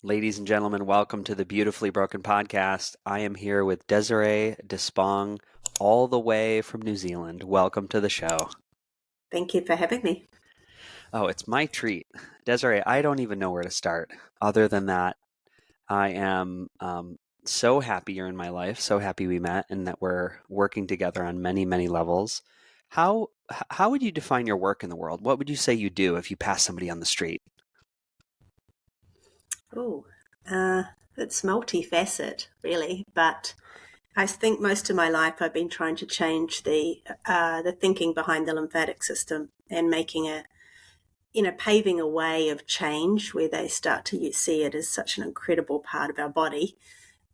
Ladies and gentlemen, welcome to the Beautifully Broken podcast. I am here with Desiree De Spong, all the way from New Zealand. Welcome to the show. Thank you for having me. Oh, it's my treat. Desiree, I don't even know where to start. Other than that, I am so happy you're in my life, so happy we met and that we're working together on many, many levels. How how would you define your work in the world? What would you say you do if you pass somebody on the street? Oh, it's multifaceted, really. But I think most of my life I've been trying to change the thinking behind the lymphatic system and making paving a way of change where they start to see it as such an incredible part of our body.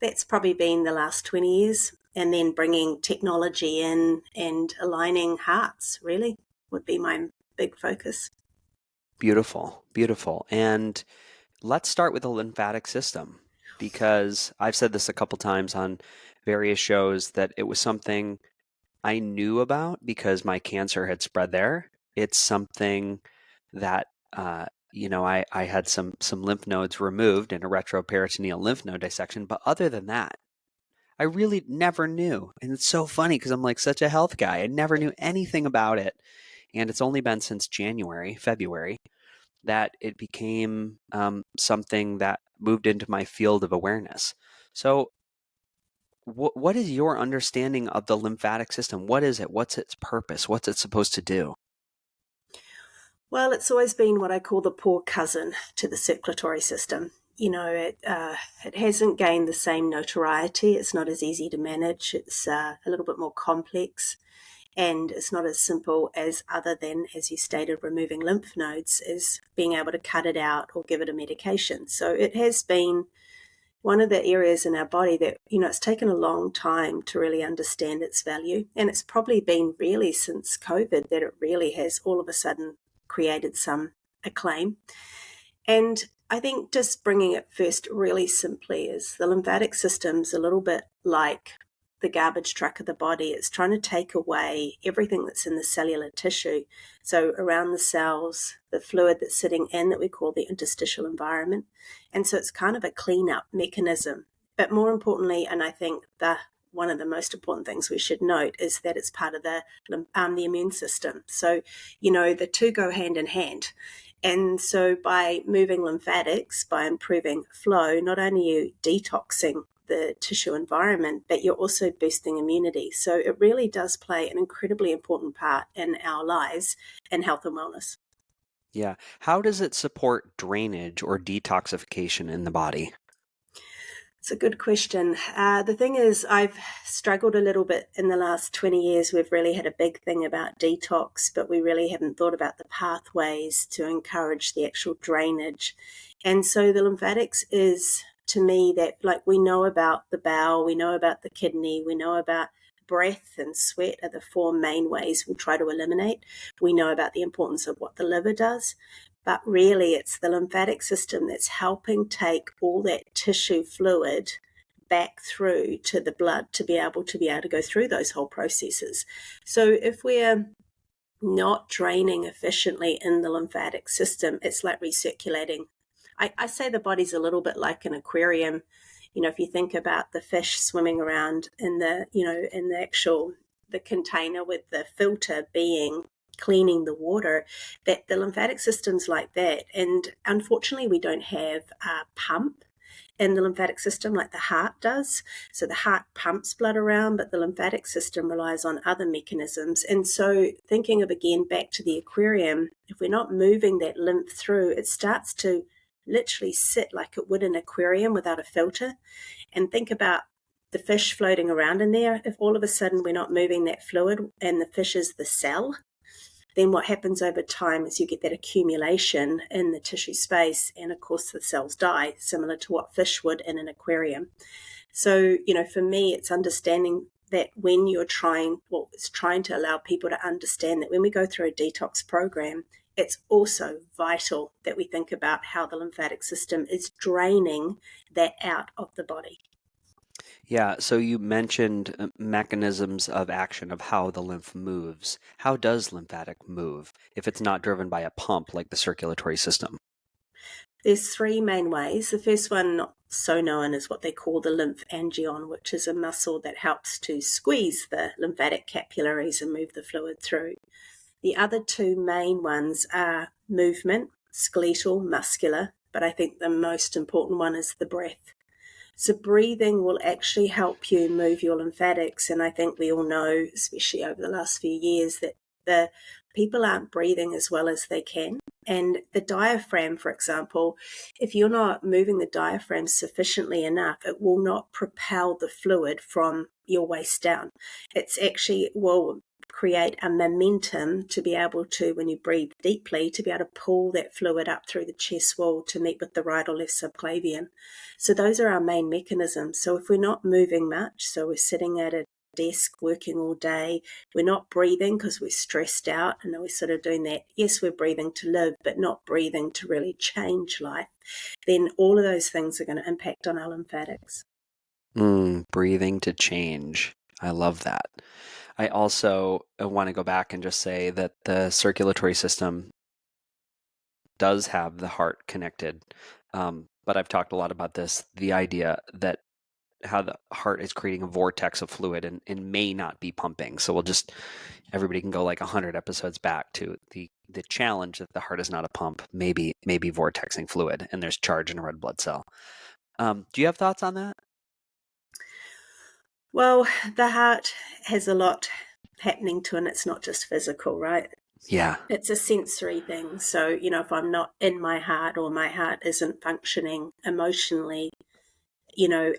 That's probably been the last 20 years. And then bringing technology in and aligning hearts, really, would be my big focus. Beautiful, beautiful. And let's start with the lymphatic system because I've said this a couple times on various shows that it was something I knew about because my cancer had spread there. It's something that I had some lymph nodes removed in a retroperitoneal lymph node dissection, but other than that, I really never knew. And it's so funny because I'm like such a health guy. I never knew anything about it. And it's only been since February, that it became something that moved into my field of awareness. So, what is your understanding of the lymphatic system? What is it? What's its purpose? What's it supposed to do? Well, it's always been what I call the poor cousin to the circulatory system. It hasn't gained the same notoriety. It's not as easy to manage. It's a little bit more complex, and it's not as simple as other than, as you stated, removing lymph nodes, as being able to cut it out or give it a medication. So it has been one of the areas in our body that, it's taken a long time to really understand its value. And it's probably been really since COVID that it really has all of a sudden created some acclaim. And I think just bringing it first really simply is the lymphatic system's a little bit like the garbage truck of the body. It's trying to take away everything that's in the cellular tissue. So around the cells, the fluid that's sitting in that we call the interstitial environment. And so it's kind of a cleanup mechanism. But more importantly, and I think one of the most important things we should note is that it's part of the immune system. So, the two go hand in hand. And so by moving lymphatics, by improving flow, not only are you detoxing the tissue environment, but you're also boosting immunity. So it really does play an incredibly important part in our lives and health and wellness. Yeah. How does it support drainage or detoxification in the body? It's a good question. The thing is, I've struggled a little bit in the last 20 years. We've really had a big thing about detox, but we really haven't thought about the pathways to encourage the actual drainage. And so the lymphatics is, to me, that like we know about the bowel, we know about the kidney, we know about breath and sweat are the four main ways we try to eliminate. We know about the importance of what the liver does. But really, it's the lymphatic system that's helping take all that tissue fluid back through to the blood to be able to go through those whole processes. So if we're not draining efficiently in the lymphatic system, it's like recirculating. I say the body's a little bit like an aquarium. If you think about the fish swimming around in the container with the filter being cleaning the water, that the lymphatic system's like that. And unfortunately, we don't have a pump in the lymphatic system like the heart does. So the heart pumps blood around, but the lymphatic system relies on other mechanisms. And so thinking of, again, back to the aquarium, if we're not moving that lymph through, it starts to literally sit like it would an aquarium without a filter. And think about the fish floating around in there. If all of a sudden we're not moving that fluid and the fish is the cell, then what happens over time is you get that accumulation in the tissue space, and of course the cells die, similar to what fish would in an aquarium. So, for me, it's understanding that when it's trying to allow people to understand that when we go through a detox program, it's also vital that we think about how the lymphatic system is draining that out of the body. Yeah, so you mentioned mechanisms of action of how the lymph moves. How does lymphatic move if it's not driven by a pump like the circulatory system? There's three main ways. The first one, not so known, is what they call the lymph angion, which is a muscle that helps to squeeze the lymphatic capillaries and move the fluid through. The other two main ones are movement, skeletal, muscular, but I think the most important one is the breath. So breathing will actually help you move your lymphatics, and I think we all know, especially over the last few years, that the people aren't breathing as well as they can. And the diaphragm, for example, if you're not moving the diaphragm sufficiently enough, it will not propel the fluid from your waist down. It's actually will create a momentum to be able to, when you breathe deeply, to be able to pull that fluid up through the chest wall to meet with the right or left subclavian. So those are our main mechanisms. So if we're not moving much, so we're sitting at a desk working all day, we're not breathing because we're stressed out, and we're sort of doing that. Yes, we're breathing to live, but not breathing to really change life. Then all of those things are going to impact on our lymphatics. Breathing to change. I love that. I also want to go back and just say that the circulatory system does have the heart connected. But I've talked a lot about this, the idea that how the heart is creating a vortex of fluid and may not be pumping. So everybody can go like 100 episodes back to the challenge that the heart is not a pump, maybe vortexing fluid, and there's charge in a red blood cell. Do you have thoughts on that? Well, the heart has a lot happening to it, and it's not just physical, right? Yeah. It's a sensory thing. So, if I'm not in my heart, or my heart isn't functioning emotionally,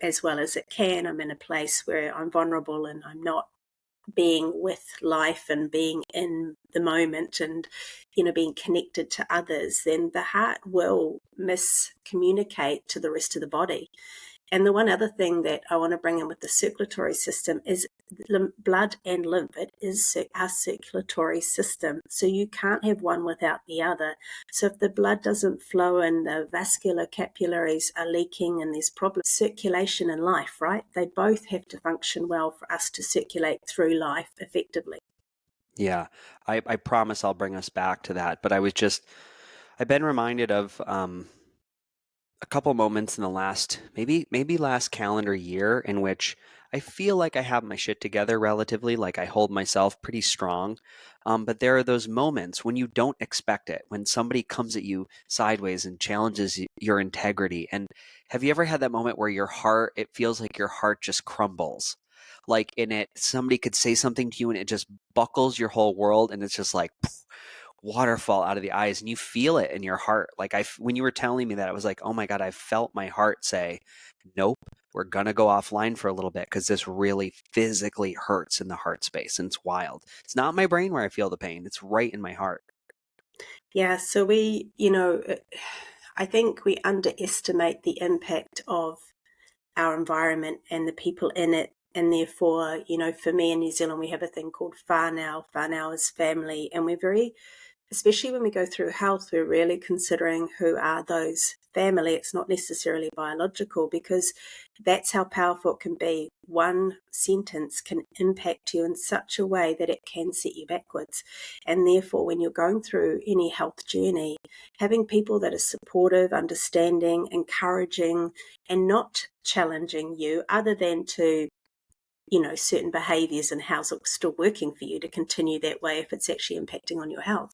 as well as it can, I'm in a place where I'm vulnerable and I'm not being with life and being in the moment and, being connected to others, then the heart will miscommunicate to the rest of the body. And the one other thing that I want to bring in with the circulatory system is blood and lymph. It is our circulatory system. So you can't have one without the other. So if the blood doesn't flow and the vascular capillaries are leaking and there's problems, circulation in life, right? They both have to function well for us to circulate through life effectively. Yeah. I promise I'll bring us back to that. But I've been reminded of a couple moments in the last maybe last calendar year in which I feel like I have my shit together relatively, like I hold myself pretty strong. But there are those moments when you don't expect it, when somebody comes at you sideways and challenges your integrity. And have you ever had that moment where it feels like your heart just crumbles? Like in it, somebody could say something to you and it just buckles your whole world, and it's just like waterfall out of the eyes, and you feel it in your heart. Like when you were telling me that, I was like, oh my God, I felt my heart say, nope, we're going to go offline for a little bit because this really physically hurts in the heart space. And it's wild. It's not my brain where I feel the pain. It's right in my heart. Yeah, so I think we underestimate the impact of our environment and the people in it. And therefore, for me in New Zealand, we have a thing called whānau. Whānau is family. And we're very, especially when we go through health, we're really considering who are those family. It's not necessarily biological, because that's how powerful it can be. One sentence can impact you in such a way that it can set you backwards. And therefore, when you're going through any health journey, having people that are supportive, understanding, encouraging, and not challenging you other than to certain behaviors, and how's it still working for you to continue that way if it's actually impacting on your health,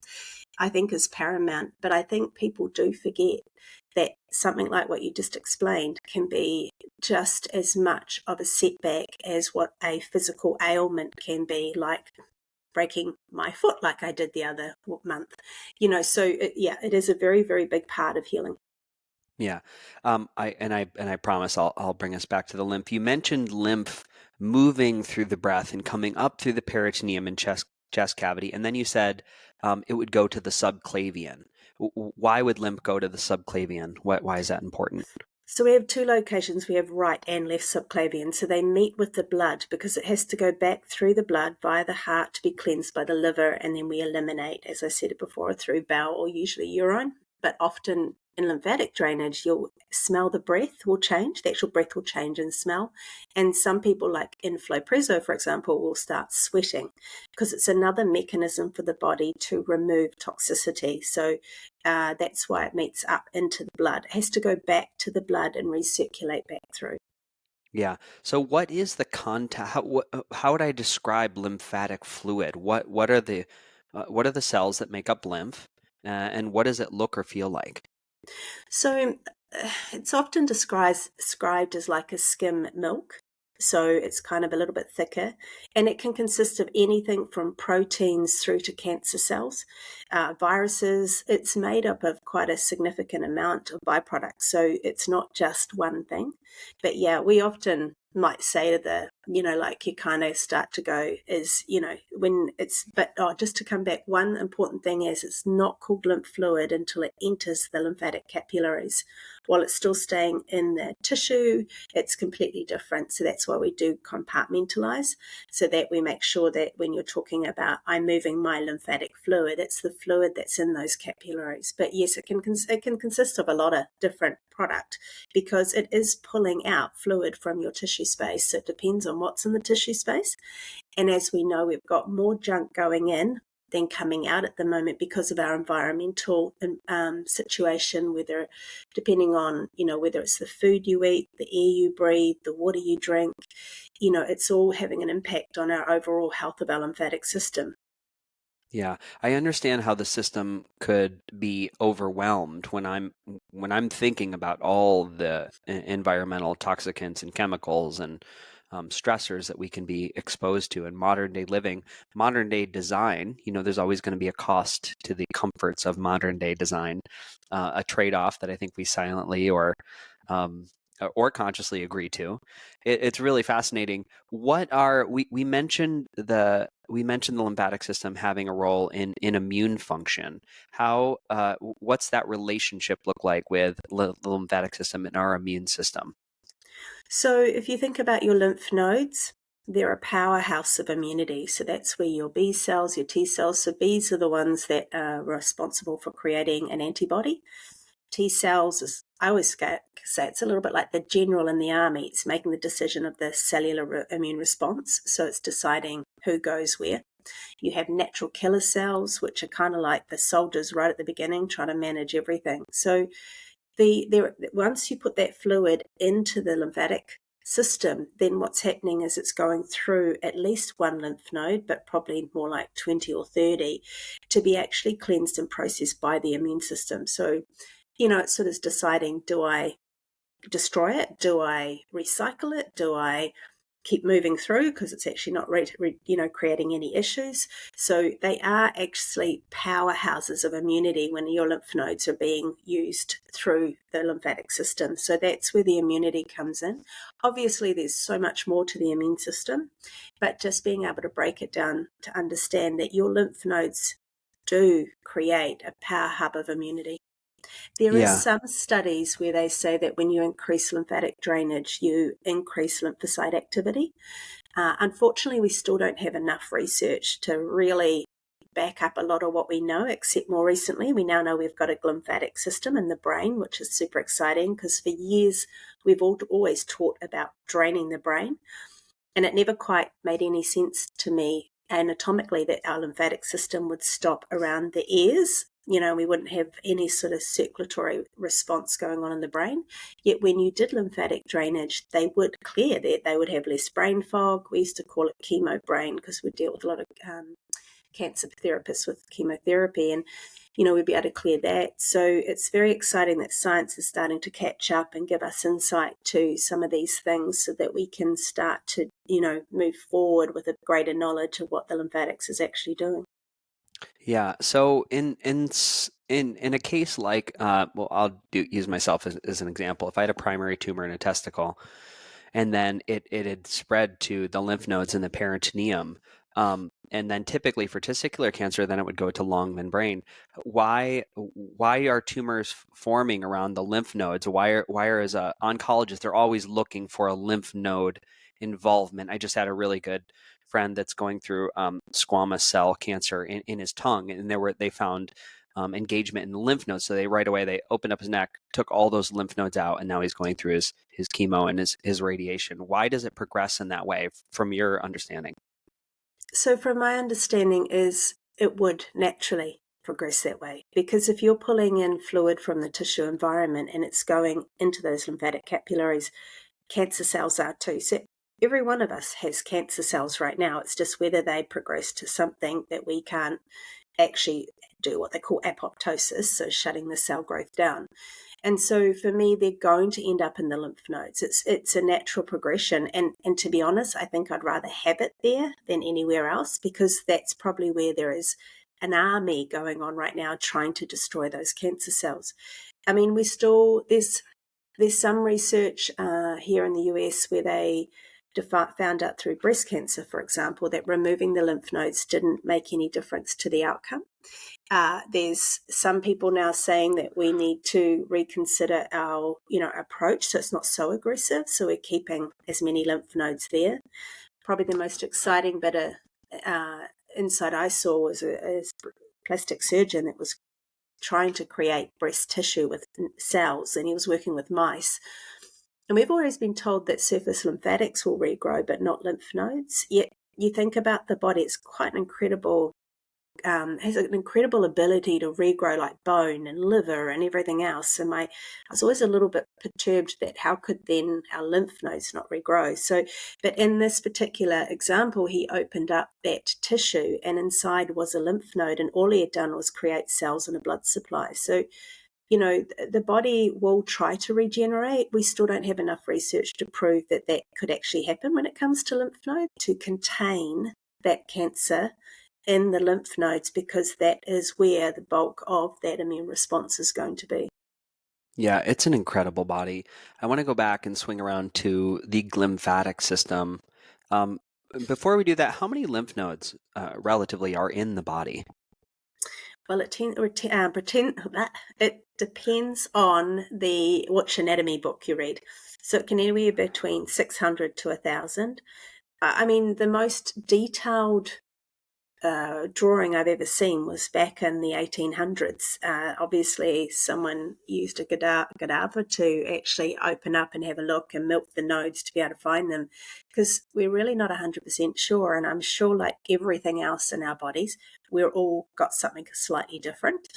I think is paramount. But I think people do forget that something like what you just explained can be just as much of a setback as what a physical ailment can be, like breaking my foot like I did the other month. So it is a very, very big part of healing. Yeah. I promise I'll bring us back to the lymph. You mentioned lymph moving through the breath and coming up through the peritoneum and chest cavity, and then you said it would go to the subclavian. Why would lymph go to the subclavian? Why is that important? So we have two locations. We have right and left subclavian. So they meet with the blood because it has to go back through the blood via the heart to be cleansed by the liver, and then we eliminate, as I said it before, through bowel or usually urine. But often in lymphatic drainage, you'll smell the breath will change. The actual breath will change in smell. And some people, like in Flowpresso, for example, will start sweating because it's another mechanism for the body to remove toxicity. So that's why it meets up into the blood. It has to go back to the blood and recirculate back through. Yeah. So what is the contact? How would I describe lymphatic fluid? What are the cells that make up lymph, and what does it look or feel like? So it's often described as like a skim milk. So it's kind of a little bit thicker, and it can consist of anything from proteins through to cancer cells, viruses. It's made up of quite a significant amount of byproducts. So it's not just one thing. But yeah, we often might say to like you kind of start to go is, when it's, but just to come back, one important thing is it's not called lymph fluid until it enters the lymphatic capillaries. While it's still staying in the tissue, it's completely different. So that's why we do compartmentalize, so that we make sure that when you're talking about I'm moving my lymphatic fluid, it's the fluid that's in those capillaries. But yes, it can consist of a lot of different product because it is pulling out fluid from your tissue space. So it depends on what's in the tissue space. And as we know, we've got more junk going in than coming out at the moment because of our environmental situation, whether depending on, whether it's the food you eat, the air you breathe, the water you drink, it's all having an impact on our overall health of our lymphatic system. Yeah, I understand how the system could be overwhelmed when I'm thinking about all the environmental toxicants and chemicals and stressors that we can be exposed to in modern day living, modern day design. There's always going to be a cost to the comforts of modern day design, a trade-off that I think we silently um, or consciously agree to. It's really fascinating. What are we mentioned the lymphatic system having a role in immune function. What's that relationship look like with the lymphatic system and our immune system? So if you think about your lymph nodes, they're a powerhouse of immunity. So that's where your B cells, your T cells. So Bs are the ones that are responsible for creating an antibody. T cells is, I always say it's a little bit like the general in the army. It's making the decision of the cellular immune response. So it's deciding who goes where. You have natural killer cells, which are kind of like the soldiers right at the beginning, trying to manage everything. So once you put that fluid into the lymphatic system, then what's happening is it's going through at least one lymph node, but probably more like 20 or 30, to be actually cleansed and processed by the immune system. So, it's sort of deciding, do I destroy it? Do I recycle it? Do I keep moving through because it's actually not creating any issues? So they are actually powerhouses of immunity when your lymph nodes are being used through the lymphatic system. So that's where the immunity comes in. Obviously, there's so much more to the immune system, but just being able to break it down to understand that your lymph nodes do create a power hub of immunity. There is Yeah, some studies where they say that when you increase lymphatic drainage, you increase lymphocyte activity. Unfortunately, we still don't have enough research to really back up a lot of what we know, except more recently, we now know we've got a lymphatic system in the brain, which is super exciting because for years we've always taught about draining the brain. And it never quite made any sense to me anatomically that our lymphatic system would stop around the ears. We wouldn't have any sort of circulatory response going on in the brain. Yet when you did lymphatic drainage, they would clear that. They would have less brain fog. We used to call it chemo brain because we deal with a lot of cancer therapists with chemotherapy, and we'd be able to clear that. So it's very exciting that science is starting to catch up and give us insight to some of these things so that we can start to move forward with a greater knowledge of what the lymphatics is actually doing. yeah. So in a case like, well, I'll use myself as an example. If I had a primary tumor in a testicle, and then it had spread to the lymph nodes in the peritoneum. And then typically for testicular cancer, then it would go to lung and brain. Why are tumors forming around the lymph nodes? Why are as a oncologist, they're always looking for a lymph node involvement? I just had a really good friend that's going through squamous cell cancer in his tongue, and they found engagement in the lymph nodes. So they opened up his neck, took all those lymph nodes out, and now he's going through his chemo and his radiation. Why does it progress in that way from your understanding? So from my understanding is it would naturally progress that way, because if you're pulling in fluid from the tissue environment and it's going into those lymphatic capillaries, cancer cells are too. So every one of us has cancer cells right now. It's just whether they progress to something that we can't actually do, what they call apoptosis, so shutting the cell growth down. And so for me, they're going to end up in the lymph nodes. It's a natural progression. And to be honest, I think I'd rather have it there than anywhere else, because that's probably where there is an army going on right now trying to destroy those cancer cells. I mean, there's some research here in the US where they found out through breast cancer, for example, that removing the lymph nodes didn't make any difference to the outcome. There's some people now saying that we need to reconsider our, approach, so it's not so aggressive. So we're keeping as many lymph nodes there. Probably the most exciting bit of insight I saw was a plastic surgeon that was trying to create breast tissue with cells, and he was working with mice. And we've always been told that surface lymphatics will regrow, but not lymph nodes. Yet you think about the body, it's quite an incredible, has an incredible ability to regrow like bone and liver and everything else. And I was always a little bit perturbed that how could then our lymph nodes not regrow? So, but in this particular example, he opened up that tissue and inside was a lymph node, and all he had done was create cells and a blood supply. So, the body will try to regenerate. We still don't have enough research to prove that that could actually happen when it comes to lymph node, to contain that cancer in the lymph nodes, because that is where the bulk of that immune response is going to be. Yeah, it's an incredible body. I want to go back and swing around to the lymphatic system. Um, Before we do that, how many lymph nodes relatively are in the body? Well, it depends on which anatomy book you read. So it can anywhere between 600 to 1,000. I mean, the most detailed drawing I've ever seen was back in the 1800s. Obviously, someone used a cadaver to actually open up and have a look and milk the nodes to be able to find them, because we're really not 100% sure. And I'm sure, like everything else in our bodies, we're all got something slightly different.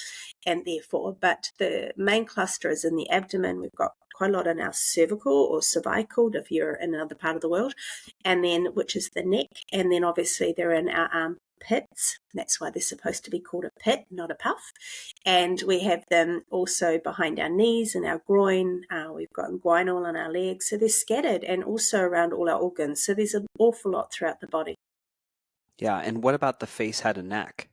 And therefore, but the main cluster is in the abdomen. We've got quite a lot in our cervical or cervical, if you're in another part of the world, and then which is the neck. And then obviously they're in our pits. That's why they're supposed to be called a pit, not a puff. And we have them also behind our knees and our groin. We've got inguinal on our legs. So they're scattered, and also around all our organs. So there's an awful lot throughout the body. Yeah, and what about the face, head, and neck?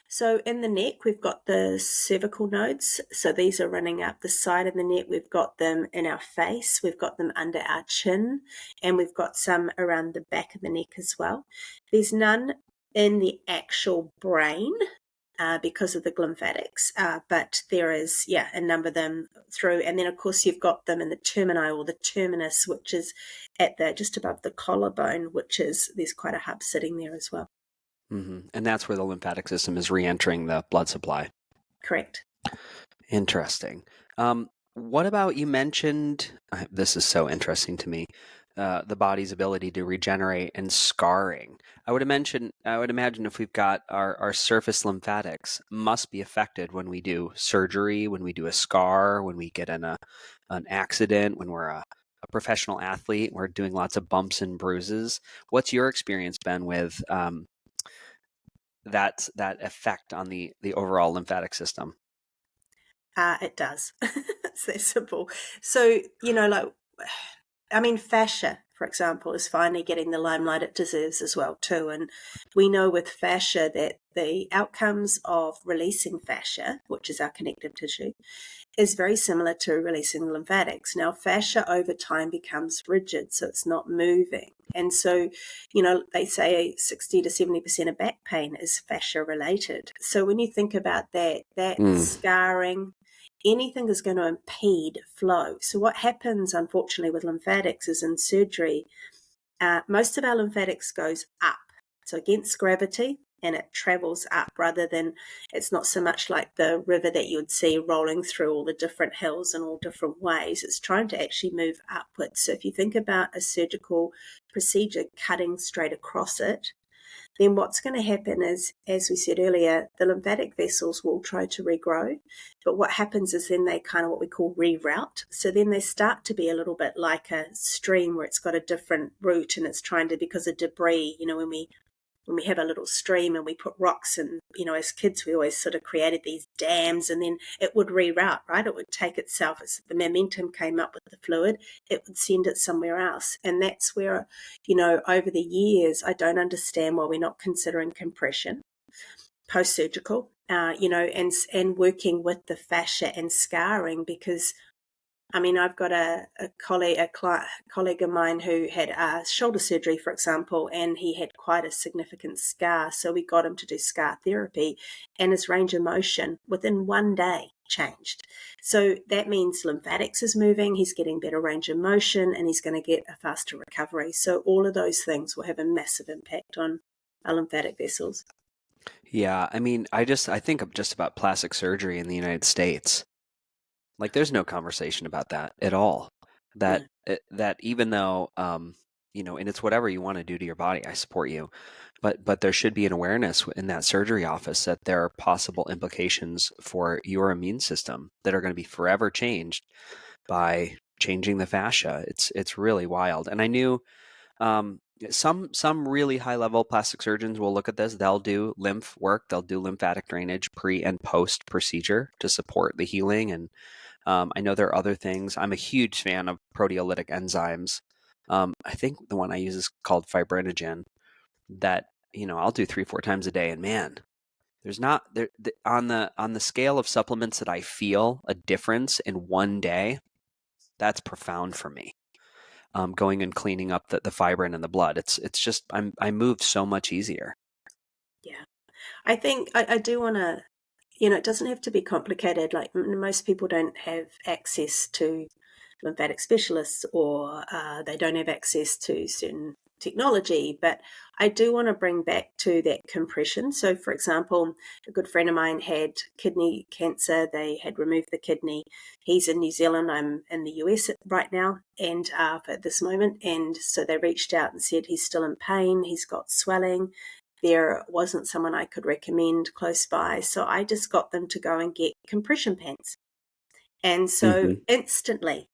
So in the neck, we've got the cervical nodes. So these are running up the side of the neck. We've got them in our face. We've got them under our chin. And we've got some around the back of the neck as well. There's none in the actual brain because of the lymphatics, but there is, a number of them through. And then, of course, you've got them in the termini or the terminus, which is just above the collarbone, there's quite a hub sitting there as well. And that's where the lymphatic system is re-entering the blood supply. Correct. Interesting. What about, you mentioned, this is so interesting to me, the body's ability to regenerate and scarring. I would imagine if we've got our surface lymphatics must be affected when we do surgery, when we do a scar, when we get in an accident, when we're a professional athlete, we're doing lots of bumps and bruises. What's your experience been with that effect on the overall lymphatic system? It does. It's that simple. So, fascia, for example, is finally getting the limelight it deserves as well, too. And we know with fascia that the outcomes of releasing fascia, which is our connective tissue, is very similar to releasing lymphatics. Now, fascia over time becomes rigid, so it's not moving. And so, they say 60 to 70% of back pain is fascia related. So when you think about that scarring, anything is going to impede flow. So what happens, unfortunately, with lymphatics is in surgery, most of our lymphatics goes up. So against gravity, and it travels up rather than, it's not so much like the river that you would see rolling through all the different hills in all different ways. It's trying to actually move upwards. So if you think about a surgical procedure cutting straight across it, then what's going to happen is, as we said earlier, the lymphatic vessels will try to regrow. But what happens is then they kind of what we call reroute. So then they start to be a little bit like a stream where it's got a different route and it's trying to, because of debris, when we have a little stream and we put rocks and, as kids, we always sort of created these dams, and then it would reroute, right? It would take itself, as the momentum came up with the fluid, it would send it somewhere else. And that's where, over the years, I don't understand why we're not considering compression post-surgical, and working with the fascia and scarring, because I've got a colleague of mine who had shoulder surgery, for example, and he had quite a significant scar. So we got him to do scar therapy, and his range of motion within 1 day changed. So that means lymphatics is moving, he's getting better range of motion, and he's going to get a faster recovery. So all of those things will have a massive impact on our lymphatic vessels. Yeah, I think of just about plastic surgery in the United States. Like, there's no conversation about that at all. No. That even though, and it's whatever you want to do to your body, I support you, but there should be an awareness in that surgery office that there are possible implications for your immune system that are going to be forever changed by changing the fascia. It's really wild. And I knew some really high level plastic surgeons will look at this. They'll do lymph work. They'll do lymphatic drainage pre and post procedure to support the healing. And I know there are other things. I'm a huge fan of proteolytic enzymes. I think the one I use is called fibrinogen. That I'll do 3-4 times a day. And man, there's not there on the scale of supplements that I feel a difference in 1 day. That's profound for me. Going and cleaning up the fibrin in the blood. It's just I moved so much easier. Yeah. I think I do want to, it doesn't have to be complicated. Like most people don't have access to lymphatic specialists, or they don't have access to certain technology. But I do want to bring back to that compression. So, for example, a good friend of mine had kidney cancer. They had removed the kidney. He's in New Zealand. I'm in the US right now, and at this moment. And so they reached out and said he's still in pain. He's got swelling. There wasn't someone I could recommend close by. So I just got them to go and get compression pants. And so instantly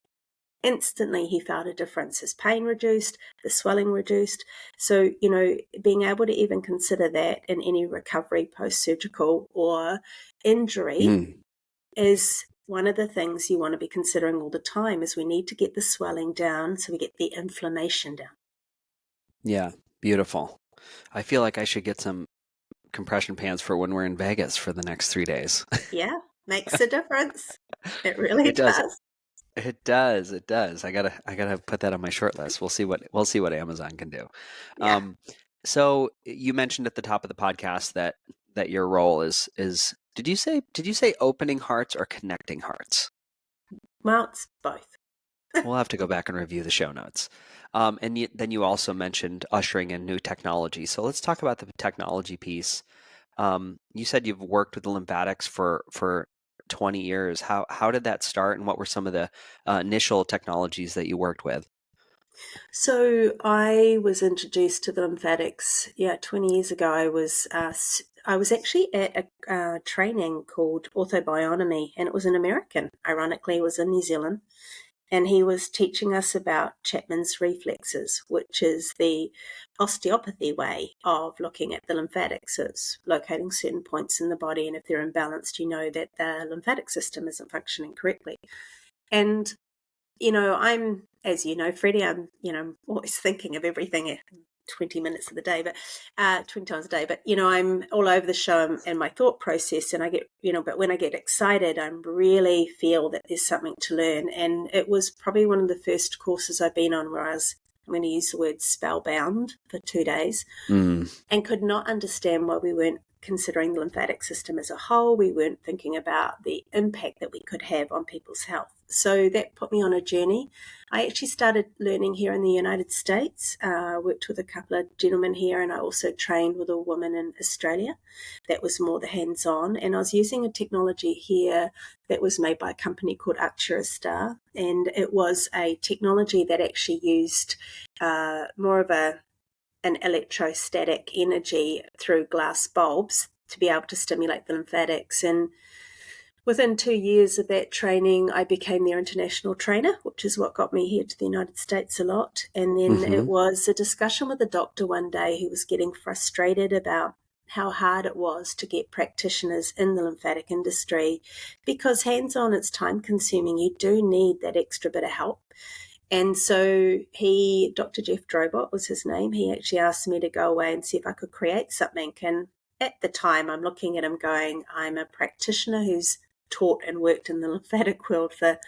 he felt a difference. His pain reduced, the swelling reduced. So, being able to even consider that in any recovery post-surgical or injury is one of the things you want to be considering all the time, is we need to get the swelling down so we get the inflammation down. Yeah, beautiful. I feel like I should get some compression pants for when we're in Vegas for the next 3 days. Yeah, makes a difference. It really It does. does. It does. It does. I gotta put that on my short list. We'll see what Amazon can do. Yeah. So you mentioned at the top of the podcast that your role is did you say opening hearts or connecting hearts? Well, it's both. We'll have to go back and review the show notes. And then you also mentioned ushering in new technology. So let's talk about the technology piece. You said you've worked with the lymphatics for 20 years. How did that start, and what were some of the initial technologies that you worked with? So I was introduced to the lymphatics, 20 years ago. I was actually at a training called orthobionomy, and it was an American. Ironically, it was in New Zealand. And he was teaching us about Chapman's reflexes, which is the osteopathy way of looking at the lymphatics. It's locating certain points in the body, and if they're imbalanced, you know that the lymphatic system isn't functioning correctly. And, I'm, as you know, Freddie, I'm always thinking of everything 20 minutes of the day, but 20 times a day, but I'm all over the show and my thought process, and I get but when I get excited, I really feel that there's something to learn. And it was probably one of the first courses I've been on where I'm going to use the word spellbound for 2 days, and could not understand why we weren't considering the lymphatic system as a whole. We weren't thinking about the impact that we could have on people's health. So that put me on a journey. I actually started learning here in the United States, worked with a couple of gentlemen here, and I also trained with a woman in Australia. That was more the hands-on. And I was using a technology here that was made by a company called Star, and it was a technology that actually used more of an electrostatic energy through glass bulbs to be able to stimulate the lymphatics. And within 2 years of that training, I became their international trainer, which is what got me here to the United States a lot. And then it was a discussion with a doctor one day who was getting frustrated about how hard it was to get practitioners in the lymphatic industry, because hands-on, it's time-consuming. You do need that extra bit of help. And so Dr. Jeff Drobot was his name, he actually asked me to go away and see if I could create something. And at the time, I'm looking at him going, I'm a practitioner who's taught and worked in the lymphatic world for,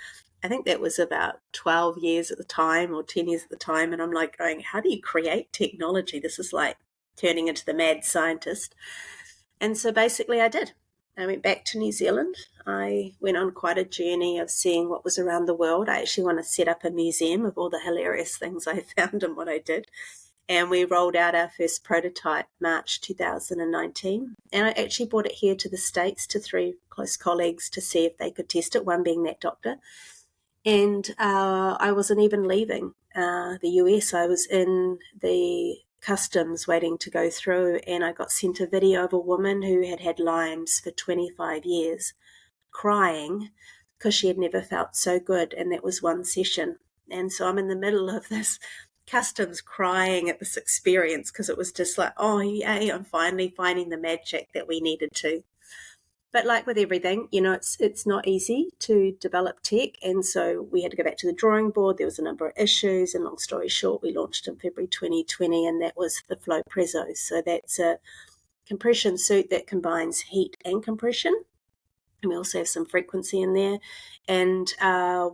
I think that was about 12 years at the time, or 10 years at the time. And I'm like going, how do you create technology? This is like turning into the mad scientist. And so basically I did. I went back to New Zealand. I went on quite a journey of seeing what was around the world. I actually want to set up a museum of all the hilarious things I found and what I did. And we rolled out our first prototype March 2019. And I actually brought it here to the States to 3 close colleagues to see if they could test it, one being that doctor. And I wasn't even leaving the US. I was in the customs waiting to go through, and I got sent a video of a woman who had had Lyme's for 25 years crying because she had never felt so good, and that was one session. And so I'm in the middle of this customs crying at this experience because it was just like, oh yay, I'm finally finding the magic that we needed to. But like with everything, it's not easy to develop tech. And so we had to go back to the drawing board. There was a number of issues. And long story short, we launched in February 2020, and that was the Flowpresso. So that's a compression suit that combines heat and compression. And we also have some frequency in there. And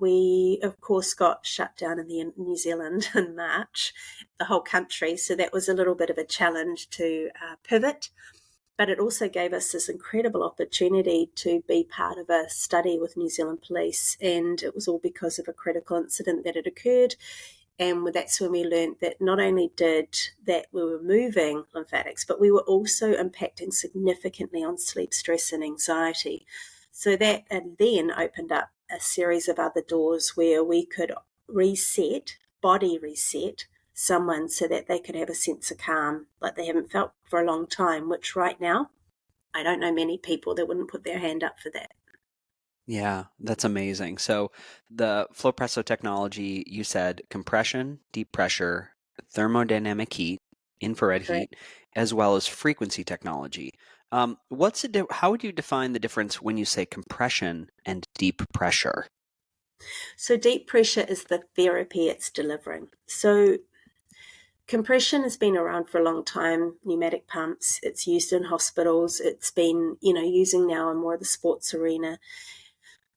we, of course, got shut down in New Zealand in March, the whole country. So that was a little bit of a challenge to pivot. But it also gave us this incredible opportunity to be part of a study with New Zealand Police, and it was all because of a critical incident that had occurred. And that's when we learned that not only did that we were moving lymphatics, but we were also impacting significantly on sleep, stress, and anxiety. So that then opened up a series of other doors where we could body reset someone so that they could have a sense of calm like they haven't felt for a long time, which right now, I don't know many people that wouldn't put their hand up for that. Yeah, that's amazing. So the Flowpresso technology, you said compression, deep pressure, thermodynamic heat, infrared Correct. heat, as well as frequency technology. How would you define the difference when you say compression and deep pressure? So deep pressure is the therapy it's delivering. So compression has been around for a long time, pneumatic pumps. It's used in hospitals. It's been, using now in more of the sports arena.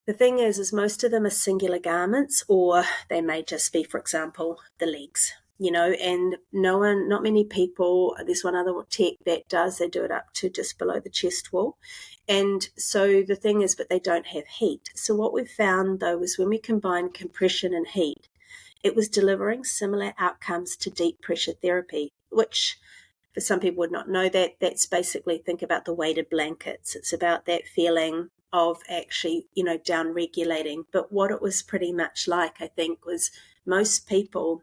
The thing is most of them are singular garments, or they may just be, for example, the legs, and not many people, there's one other tech that they do it up to just below the chest wall. And so the thing is, but they don't have heat. So what we've found though is when we combine compression and heat, it was delivering similar outcomes to deep pressure therapy, which for some people would not know that's basically, think about the weighted blankets. It's about that feeling of actually, down regulating. But what it was pretty much like, I think, was most people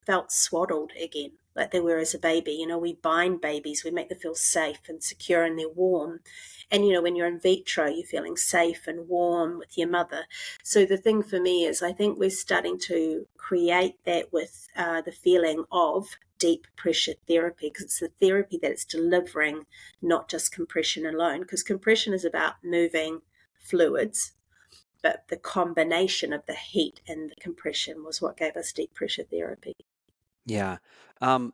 felt swaddled again, like they were as a baby. We bind babies, we make them feel safe and secure, and they're warm. And, when you're in vitro, you're feeling safe and warm with your mother. So the thing for me is I think we're starting to create that with the feeling of deep pressure therapy, because it's the therapy that it's delivering, not just compression alone, because compression is about moving fluids, but the combination of the heat and the compression was what gave us deep pressure therapy. Yeah. Um,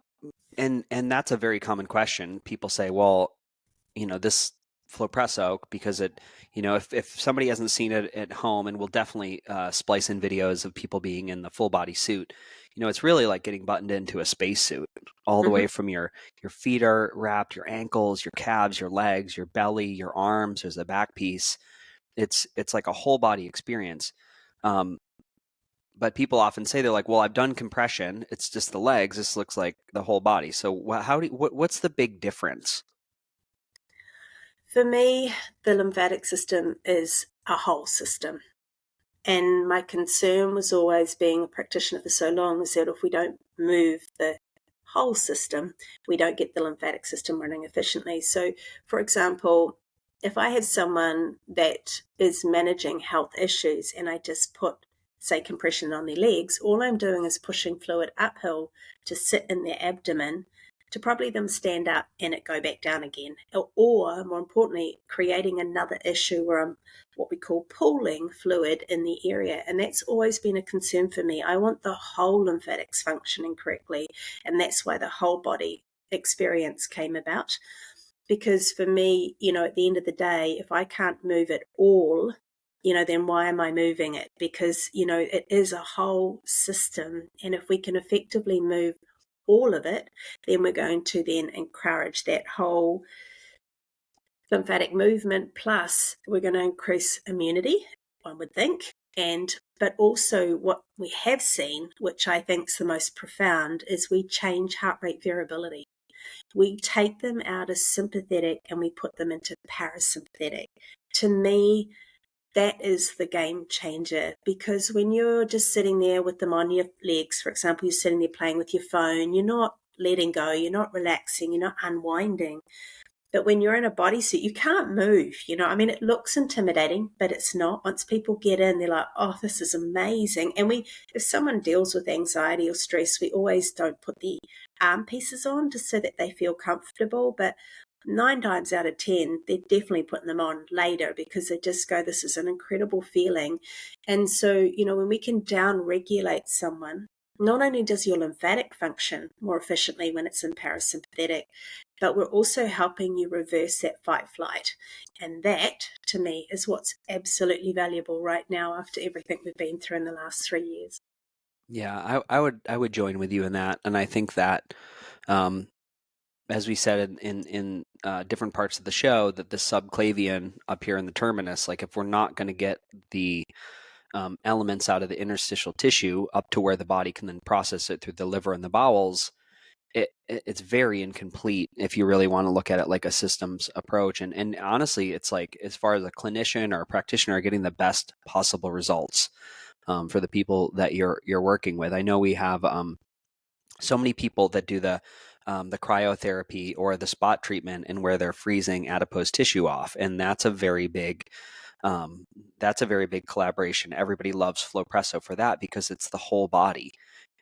and that's a very common question. People say, well, this Flowpresso, because if somebody hasn't seen it at home, and we'll definitely splice in videos of people being in the full body suit, it's really like getting buttoned into a spacesuit, all the way from your feet are wrapped, your ankles, your calves, your legs, your belly, your arms, there's a back piece. It's like a whole body experience. Um, but people often say, they're like, well, I've done compression. It's just the legs. This looks like the whole body. So what's the big difference? For me, the lymphatic system is a whole system. And my concern was always, being a practitioner for so long, is that if we don't move the whole system, we don't get the lymphatic system running efficiently. So, for example, if I have someone that is managing health issues and I just put, say, compression on their legs, all I'm doing is pushing fluid uphill to sit in their abdomen to probably them stand up and it go back down again. Or more importantly, creating another issue where I'm what we call pooling fluid in the area. And that's always been a concern for me. I want the whole lymphatics functioning correctly. And that's why the whole body experience came about. Because for me, at the end of the day, if I can't move it all, then why am I moving it? Because, it is a whole system. And if we can effectively move all of it, then we're going to then encourage that whole lymphatic movement, plus we're going to increase immunity, one would think. But also what we have seen, which I think is the most profound, is we change heart rate variability. We take them out of sympathetic and we put them into parasympathetic. To me, that is the game changer, because when you're just sitting there with them on your legs, for example, you're sitting there playing with your phone, you're not letting go, you're not relaxing, you're not unwinding. But when you're in a bodysuit, you can't move. It looks intimidating, but it's not. Once people get in, they're like, oh, this is amazing. And if someone deals with anxiety or stress, we always don't put the arm pieces on just so that they feel comfortable. But 9 times out of 10, they're definitely putting them on later, because they just go, this is an incredible feeling. And so, when we can down regulate someone, not only does your lymphatic function more efficiently when it's in parasympathetic, but we're also helping you reverse that fight flight. And that, to me, is what's absolutely valuable right now after everything we've been through in the last 3 years. Yeah, I would join with you in that, and I think that, um, as we said in different parts of the show, that the subclavian up here in the terminus, like if we're not going to get the elements out of the interstitial tissue up to where the body can then process it through the liver and the bowels, it's very incomplete if you really want to look at it like a systems approach. And honestly, it's like, as far as a clinician or a practitioner, getting the best possible results for the people that you're working with. I know we have so many people that do the cryotherapy or the spot treatment, and where they're freezing adipose tissue off, and um, that's a very big collaboration. Everybody loves Flowpresso for that, because it's the whole body,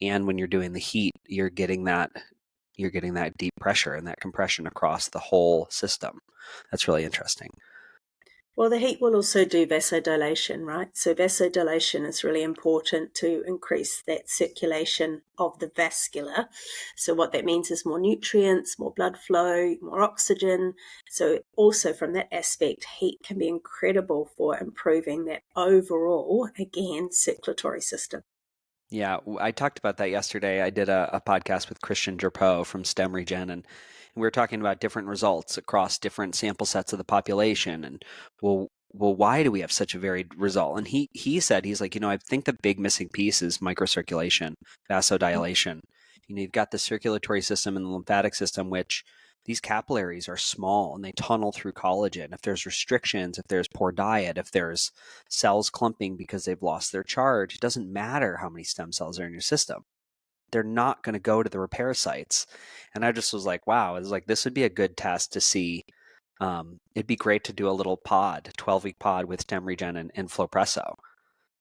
and when you're doing the heat, you're getting that deep pressure and that compression across the whole system. That's really interesting. Well, the heat will also do vasodilation, right? So vasodilation is really important to increase that circulation of the vascular. So what that means is more nutrients, more blood flow, more oxygen. So also from that aspect, heat can be incredible for improving that overall, again, circulatory system. Yeah, I talked about that yesterday. I did a podcast with Christian Gerpeau from STEM Regen, and we were talking about different results across different sample sets of the population. And why do we have such a varied result? And he said, he's like, I think the big missing piece is microcirculation, vasodilation. You've got the circulatory system and the lymphatic system, which these capillaries are small and they tunnel through collagen. If there's restrictions, if there's poor diet, if there's cells clumping because they've lost their charge, it doesn't matter how many stem cells are in your system. They're not going to go to the repair sites. And I just was like, wow, it's like, this would be a good test to see. It'd be great to do a little 12-week pod with Stem Regen and Flowpresso,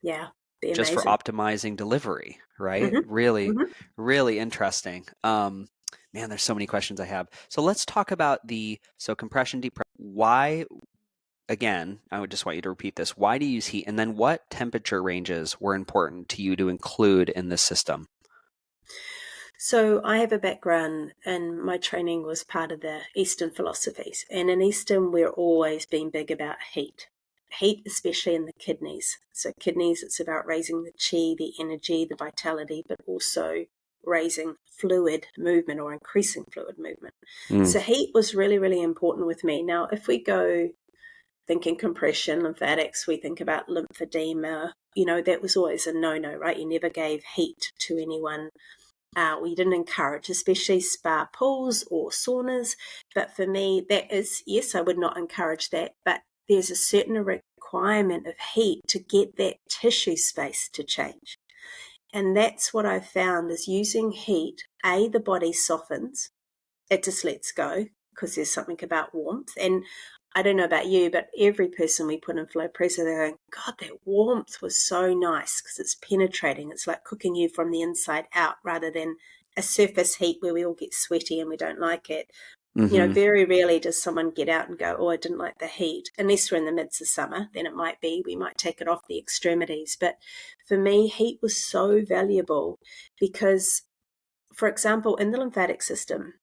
Yeah, be just for amazing. optimizing delivery, right? Mm-hmm. Really, Mm-hmm. really interesting. Man, there's so many questions I have. So let's talk about so compression, deep. Why, again, I would just want you to repeat this. Why do you use heat? And then what temperature ranges were important to you to include in this system? So I have a background, and my training was part of the Eastern philosophies. And in Eastern, we're always been big about heat. Heat, especially in the kidneys. So kidneys, it's about raising the chi, the energy, the vitality, but also raising fluid movement or increasing fluid movement. Mm, So heat was really, really important with me. Now, if we go thinking compression, lymphatics, we think about lymphedema. That was always a no-no, right? You never gave heat to anyone. We didn't encourage, especially spa pools or saunas. But for me, that is, yes, I would not encourage that, but there's a certain requirement of heat to get that tissue space to change. And that's what I've found is using heat, the body softens, it just lets go because there's something about warmth. And I don't know about you, but every person we put in Flowpresso, they're going, God, that warmth was so nice because it's penetrating. It's like cooking you from the inside out rather than a surface heat where we all get sweaty and we don't like it. Mm-hmm. Very rarely does someone get out and go, oh, I didn't like the heat. Unless we're in the midst of summer, then it might be, we might take it off the extremities. But for me, heat was so valuable because, for example, in the lymphatic system,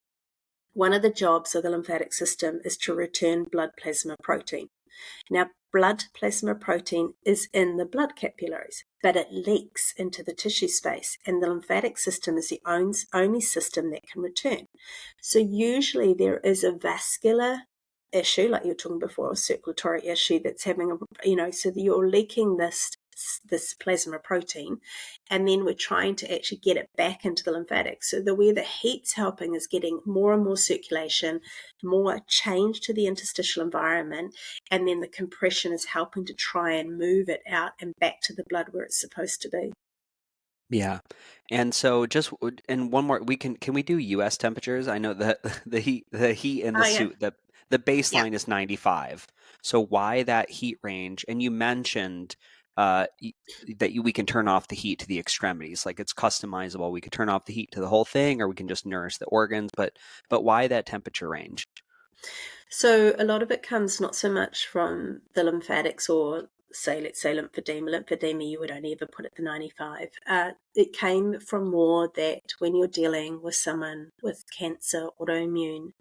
one of the jobs of the lymphatic system is to return blood plasma protein. Now, blood plasma protein is in the blood capillaries, but it leaks into the tissue space, and the lymphatic system is the only system that can return. So usually there is a vascular issue, like you were talking before, a circulatory issue that's having so that you're leaking this plasma protein, and then we're trying to actually get it back into the lymphatics. So the way the heat's helping is getting more and more circulation, more change to the interstitial environment, and then the compression is helping to try and move it out and back to the blood where it's supposed to be. Yeah. And so and one more, can we do US temperatures? I know that the heat in the Oh yeah, suit, the yeah. baseline is 95. So why that heat range? And you mentioned uh y- we can turn off the heat to the extremities, like it's customizable. We could turn off the heat to the whole thing, or we can just nourish the organs, but why that temperature range? So a lot of it comes not so much from the lymphatics or say, let's say lymphedema. Lymphedema, you would only ever put it to 95. It came from more that when you're dealing with someone with cancer, autoimmune,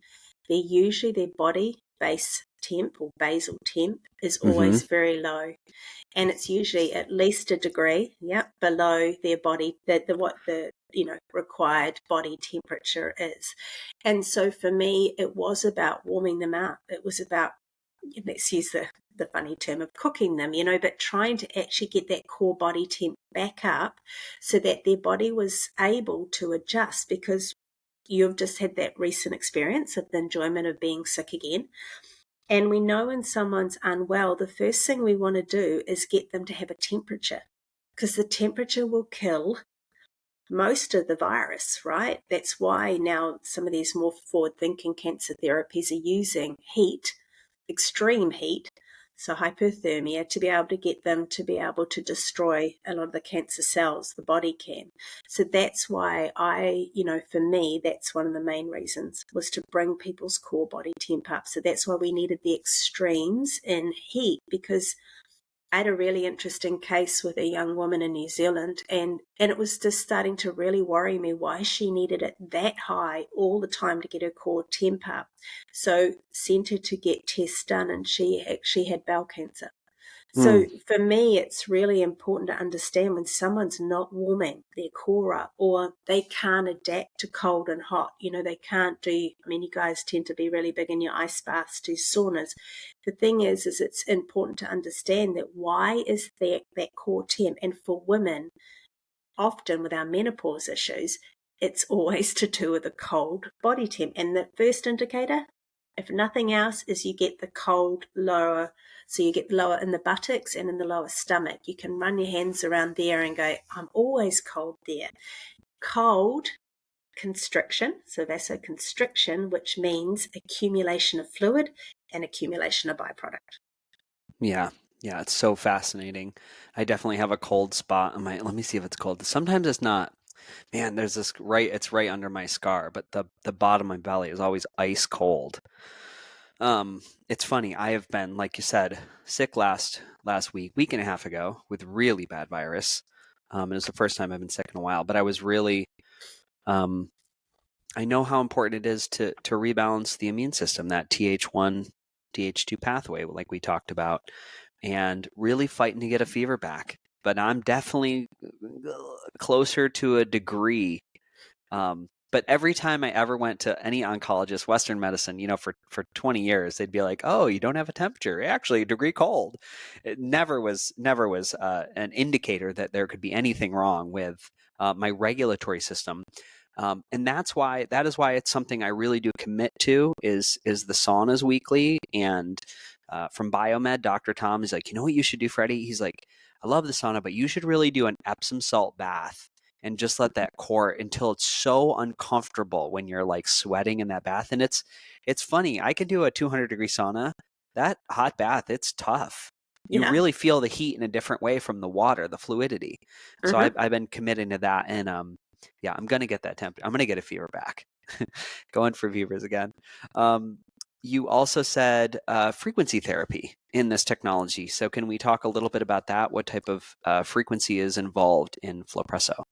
they're usually their body base temp or basal temp is Mm-hmm. always very low, and it's usually at least a degree, below their body what the required body temperature is. And so for me, it was about warming them up. It was about, let's use the funny term of cooking them, but trying to actually get that core body temp back up so that their body was able to adjust, because you've just had that recent experience of the enjoyment of being sick again. And we know when someone's unwell, the first thing we want to do is get them to have a temperature, because the temperature will kill most of the virus, right? That's why now some of these more forward-thinking cancer therapies are using heat, extreme heat, so hypothermia, to be able to get them to be able to destroy a lot of the cancer cells the body can. So that's why for me, that's one of the main reasons, was to bring people's core body temp up. So that's why we needed the extremes in heat, because I had a really interesting case with a young woman in New Zealand, and it was just starting to really worry me why she needed it that high all the time to get her core temp up. So sent her to get tests done, and she actually had bowel cancer. So for me, it's really important to understand when someone's not warming their core up, or they can't adapt to cold and hot. They can't do, you guys tend to be really big in your ice baths, do saunas. The thing is it's important to understand that why is that core temp? And for women, often with our menopause issues, it's always to do with a cold body temp. And the first indicator, if nothing else, is you get the cold lower. So you get lower in the buttocks and in the lower stomach. You can run your hands around there and go, I'm always cold there. Cold constriction, so vasoconstriction, which means accumulation of fluid and accumulation of byproduct. Yeah. Yeah, it's so fascinating. I definitely have a cold spot on my, let me see if it's cold. Sometimes it's not. Man, there's it's right under my scar, but the bottom of my belly is always ice cold. It's funny. I have been, like you said, sick last week and a half ago with really bad virus. And it's the first time I've been sick in a while, but I was really um I know how important it is to rebalance the immune system, that Th1, Th2 pathway, like we talked about, and really fighting to get a fever back. But I'm definitely closer to a degree. But but every time I ever went to any oncologist, Western medicine, for 20 years, they'd be like, "Oh, you don't have a temperature. Actually, a degree cold." It never was an indicator that there could be anything wrong with my regulatory system. And that is why it's something I really do commit to is the saunas weekly. And from Biomed, Dr. Tom is like, you know what you should do, Freddie? He's like, I love the sauna, but you should really do an Epsom salt bath and just let that core until it's so uncomfortable when you're like sweating in that bath. And it's funny. I can do a 200-degree sauna. That hot bath, it's tough. You Yeah. really feel the heat in a different way from the water, the fluidity. So Mm-hmm. I've been committing to that. And yeah, I'm going to get that temp. I'm going to get a fever back. Going for fevers again. You also said frequency therapy in this technology. So can we talk a little bit about that? What type of frequency is involved in Flowpresso?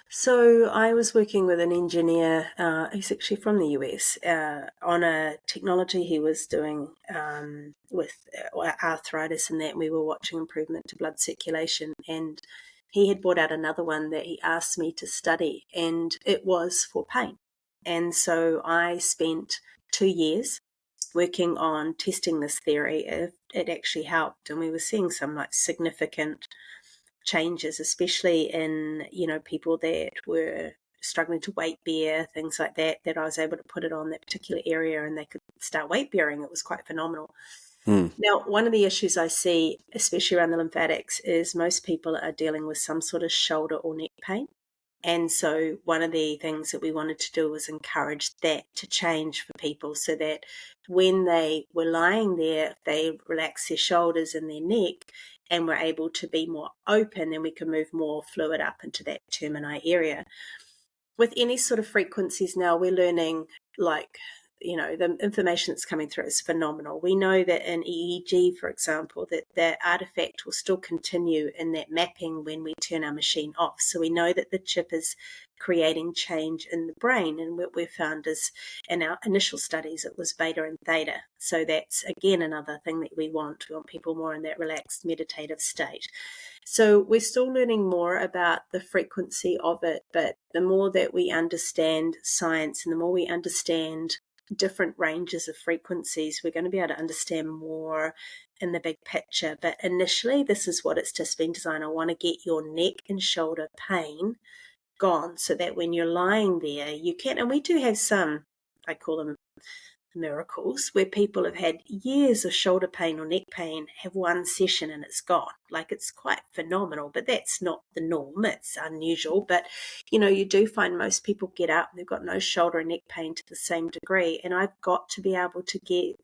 So I was working with an engineer, he's actually from the US, on a technology he was doing with arthritis and that, and we were watching improvement to blood circulation. And he had brought out another one that he asked me to study, and it was for pain. And so I spent 2 years working on testing this theory if it actually helped. And we were seeing some like significant changes, especially in, people that were struggling to weight bear, things like that, that I was able to put it on that particular area and they could start weight bearing. It was quite phenomenal. Hmm. Now, one of the issues I see, especially around the lymphatics, is most people are dealing with some sort of shoulder or neck pain. And so one of the things that we wanted to do was encourage that to change for people so that when they were lying there, they relax their shoulders and their neck and were able to be more open, and we can move more fluid up into that termini area. With any sort of frequencies now, we're learning, like, the information that's coming through is phenomenal. We know that in EEG, for example, that artifact will still continue in that mapping when we turn our machine off. So we know that the chip is creating change in the brain. And what we've found is in our initial studies, it was beta and theta. So that's, again, another thing that we want. We want people more in that relaxed meditative state. So we're still learning more about the frequency of it, but the more that we understand science and the more we understand different ranges of frequencies, we're going to be able to understand more in the big picture. But initially, this is what it's just been designed. I want to get your neck and shoulder pain gone so that when you're lying there, you can, and we do have some, I call them miracles, where people have had years of shoulder pain or neck pain, have one session and it's gone. Like, it's quite phenomenal, but that's not the norm. It's unusual. But, you do find most people get up and they've got no shoulder and neck pain to the same degree. And I've got to be able to get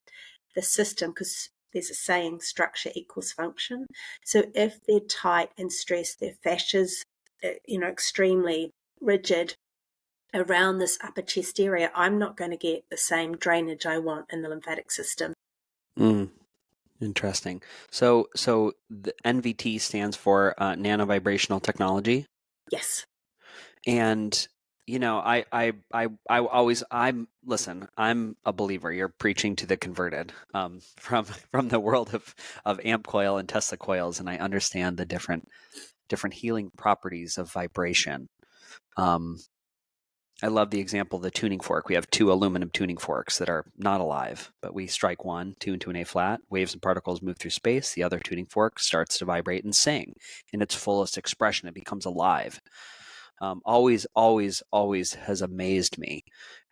the system, because there's a saying, structure equals function. So if they're tight and stressed, their fascias, extremely rigid around this upper chest area, I'm not going to get the same drainage I want in the lymphatic system. Mm, interesting. So the NVT stands for nanovibrational technology. Yes. And I'm a believer. You're preaching to the converted from the world of amp coil and Tesla coils, and I understand the different healing properties of vibration. I love the example of the tuning fork. We have two aluminum tuning forks that are not alive, but we strike one, tune to an A flat, waves and particles move through space. The other tuning fork starts to vibrate and sing in its fullest expression. It becomes alive. Always, always, always has amazed me.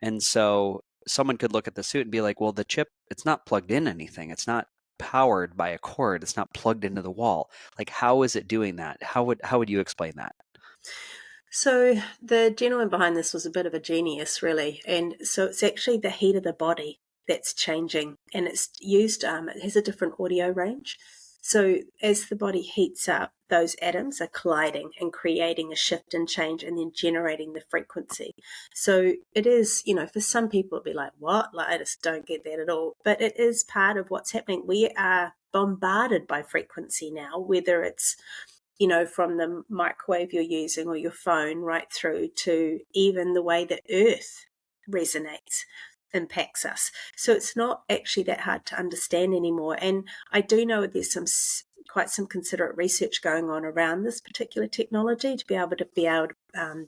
And so someone could look at the suit and be like, well, the chip, it's not plugged in anything. It's not powered by a cord. It's not plugged into the wall. Like, how is it doing that? How would you explain that? So the gentleman behind this was a bit of a genius, really. And so it's actually the heat of the body that's changing, and it's used, it has a different audio range. So as the body heats up, those atoms are colliding and creating a shift and change and then generating the frequency. So it is, for some people it'd be like, what? Like, I just don't get that at all. But it is part of what's happening. We are bombarded by frequency now, whether it's from the microwave you're using or your phone right through to even the way the earth resonates, impacts us. So it's not actually that hard to understand anymore. And I do know there's quite some considerate research going on around this particular technology to be able to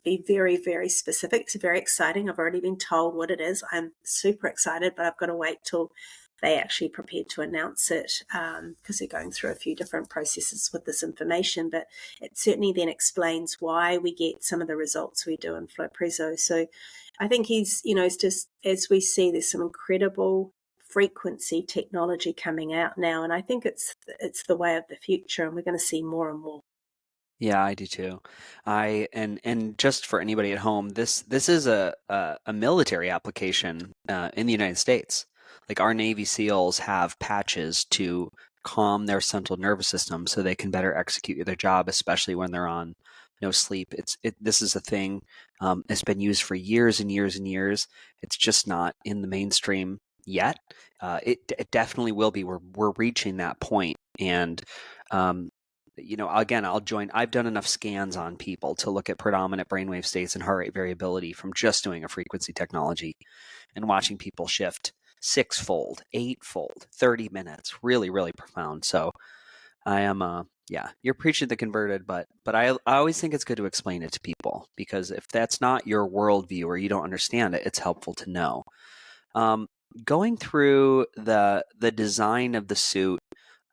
be very, very specific. It's very exciting. I've already been told what it is. I'm super excited, but I've got to wait till they actually prepared to announce it, because they're going through a few different processes with this information. But it certainly then explains why we get some of the results we do in Flowpresso. So I think it's just, as we see, there's some incredible frequency technology coming out now, and I think it's the way of the future, and we're going to see more and more. Yeah, I do too. And just for anybody at home, this is a military application in the United States. Like our Navy SEALs have patches to calm their central nervous system so they can better execute their job, especially when they're on no sleep. This is a thing. It's been used for years and years and years. It's just not in the mainstream yet. It definitely will be. We're reaching that point, and um, again, I'll join. I've done enough scans on people to look at predominant brainwave states and heart rate variability from just doing a frequency technology and watching people shift sixfold, eightfold, 30 minutes. Really, really profound. So I am, yeah, you're preaching the converted, but I always think it's good to explain it to people, because if that's not your worldview or you don't understand it, it's helpful to know. Um, Going through the design of the suit,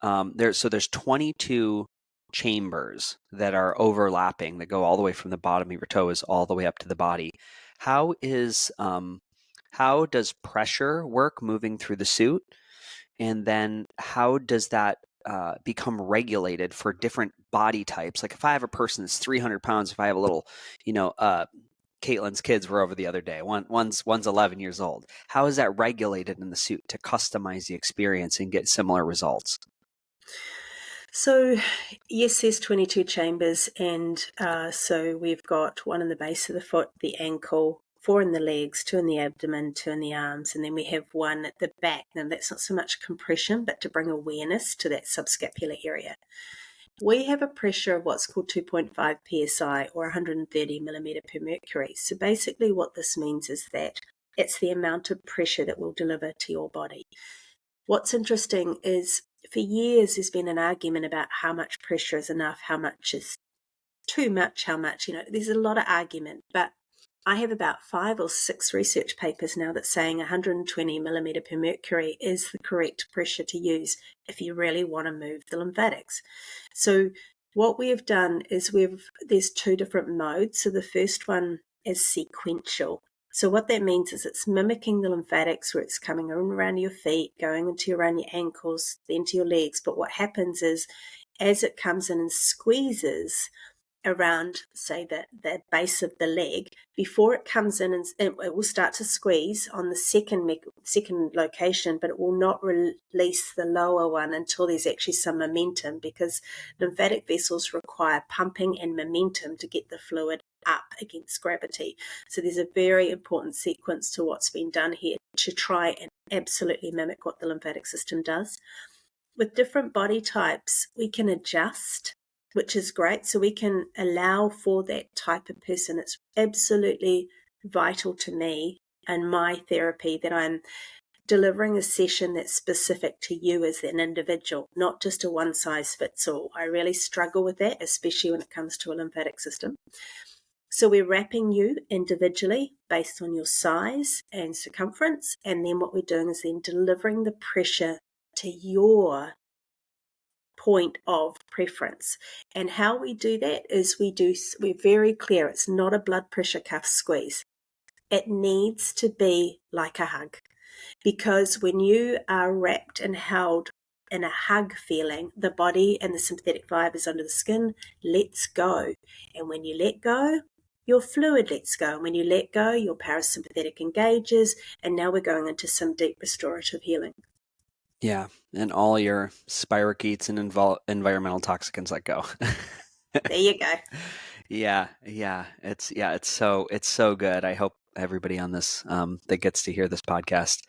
there's 22 chambers that are overlapping that go all the way from the bottom of your toes all the way up to the body. How is how does pressure work moving through the suit? And then how does that become regulated for different body types? Like if I have a person that's 300 pounds, if I have a little, you know, Caitlin's kids were over the other day. One's 11 years old. How is that regulated in the suit to customize the experience and get similar results? So, yes, there's 22 chambers, and so we've got one in the base of the foot, the ankle, four in the legs, two in the abdomen, two in the arms, and then we have one at the back. Now, that's not so much compression, but to bring awareness to that subscapular area. We have a pressure of what's called 2.5 psi, or 130 millimeter per mercury. So basically what this means is that it's the amount of pressure that we'll deliver to your body. What's interesting is for years there's been an argument about how much pressure is enough, how much is too much, how much, there's a lot of argument. But I have about 5 or 6 research papers now that's saying 120 millimeter per mercury is the correct pressure to use if you really want to move the lymphatics. So what we have done is there's 2 different modes. So the first one is sequential. So what that means is it's mimicking the lymphatics, where it's coming around your feet, going into around your ankles, then to your legs. But what happens is, as it comes in and squeezes around, say, the base of the leg, before it comes in, and it will start to squeeze on the second location, but it will not release the lower one until there's actually some momentum, because lymphatic vessels require pumping and momentum to get the fluid up against gravity. So there's a very important sequence to what's been done here to try and absolutely mimic what the lymphatic system does. With different body types, we can adjust, which is great. So we can allow for that type of person. It's absolutely vital to me and my therapy that I'm delivering a session that's specific to you as an individual, not just a one size fits all. I really struggle with that, especially when it comes to a lymphatic system. So we're wrapping you individually based on your size and circumference. And then what we're doing is then delivering the pressure to your point of preference. And how we do that is we're very clear. It's not a blood pressure cuff squeeze. It needs to be like a hug, because when you are wrapped and held in a hug feeling, the body and the sympathetic fibers under the skin lets go. And when you let go, your fluid lets go. And when you let go, your parasympathetic engages. And now we're going into some deep restorative healing. Yeah, and all your spirochetes and environmental toxicants let go. There you go. It's so good. I hope everybody on this that gets to hear this podcast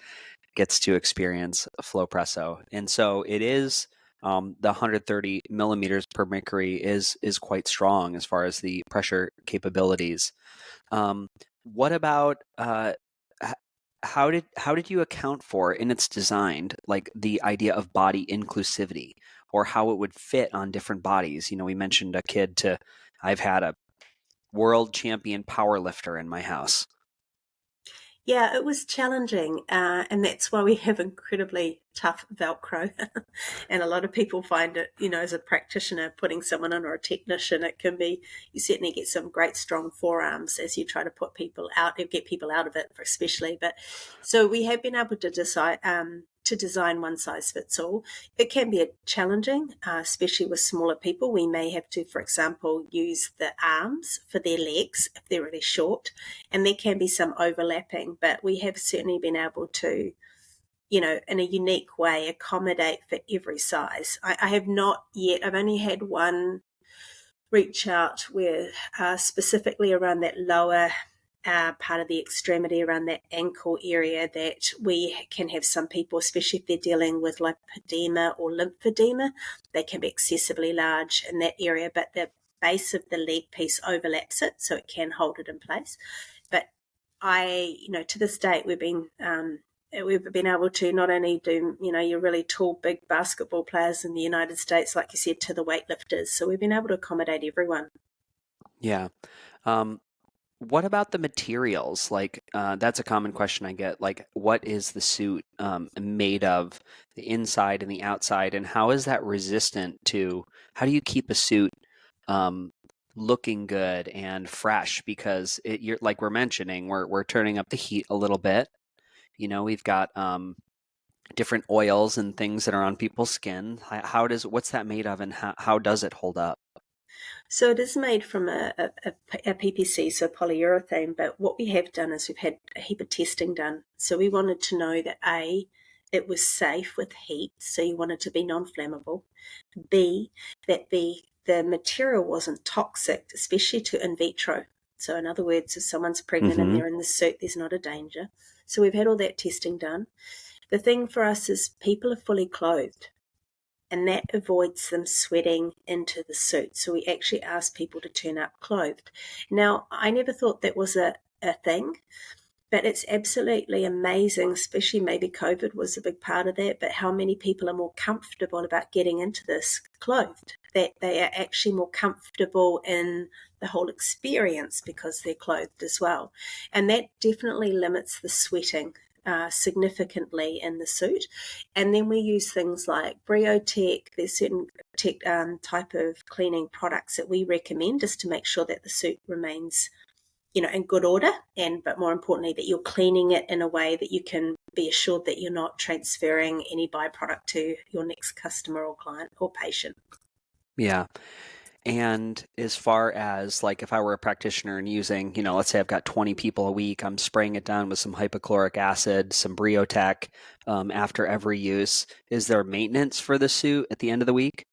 gets to experience Flowpresso. And so it is the 130 millimeters per mercury is quite strong as far as the pressure capabilities. What about how did you account for in its design, like the idea of body inclusivity, or how it would fit on different bodies? We mentioned a kid to I've had a world champion power lifter in my house. Yeah, it was challenging, and that's why we have incredibly tough Velcro. And a lot of people find it, as a practitioner, putting someone on or a technician, it can be, you certainly get some great strong forearms as you try to put people out, get people out of it, especially. But so we have been able to decide, to design one size fits all. It can be challenging, especially with smaller people. We may have to, for example, use the arms for their legs if they're really short, and there can be some overlapping, but we have certainly been able to, in a unique way, accommodate for every size. I have not yet, I've only had one reach out where specifically around that lower part of the extremity, around that ankle area, that we can have some people, especially if they're dealing with lipedema or lymphedema, they can be excessively large in that area, but the base of the leg piece overlaps it, so it can hold it in place. But to this date, we've been able to not only do, your really tall, big basketball players in the United States, like you said, to the weightlifters. So we've been able to accommodate everyone. Yeah. Um, what about the materials? Like, that's a common question I get. Like, what is the suit made of, the inside and the outside, and how is that resistant to, how do you keep a suit um, looking good and fresh? Because you're like we're mentioning, we're turning up the heat a little bit. We've got different oils and things that are on people's skin. What's that made of, and how does it hold up? So it is made from a PPC, so polyurethane, but what we have done is we've had a heap of testing done. So we wanted to know that A, it was safe with heat, so you want it to be non-flammable. B, that the material wasn't toxic, especially to in vitro. So in other words, if someone's pregnant and Mm-hmm. they're in the suit, there's not a danger. So we've had all that testing done. The thing for us is people are fully clothed, and that avoids them sweating into the suit. So we actually ask people to turn up clothed. Now, I never thought that was a thing, but it's absolutely amazing, especially maybe COVID was a big part of that, but how many people are more comfortable about getting into this clothed, that they are actually more comfortable in the whole experience because they're clothed as well. And that definitely limits the sweating significantly in the suit. And then we use things like Briotech. There's certain type of cleaning products that we recommend just to make sure that the suit remains in good order, but more importantly, that you're cleaning it in a way that you can be assured that you're not transferring any byproduct to your next customer or client or patient. Yeah. And as far as like if I were a practitioner and using, let's say I've got 20 people a week, I'm spraying it down with some hypochloric acid, some Briotech after every use. Is there maintenance for the suit at the end of the week?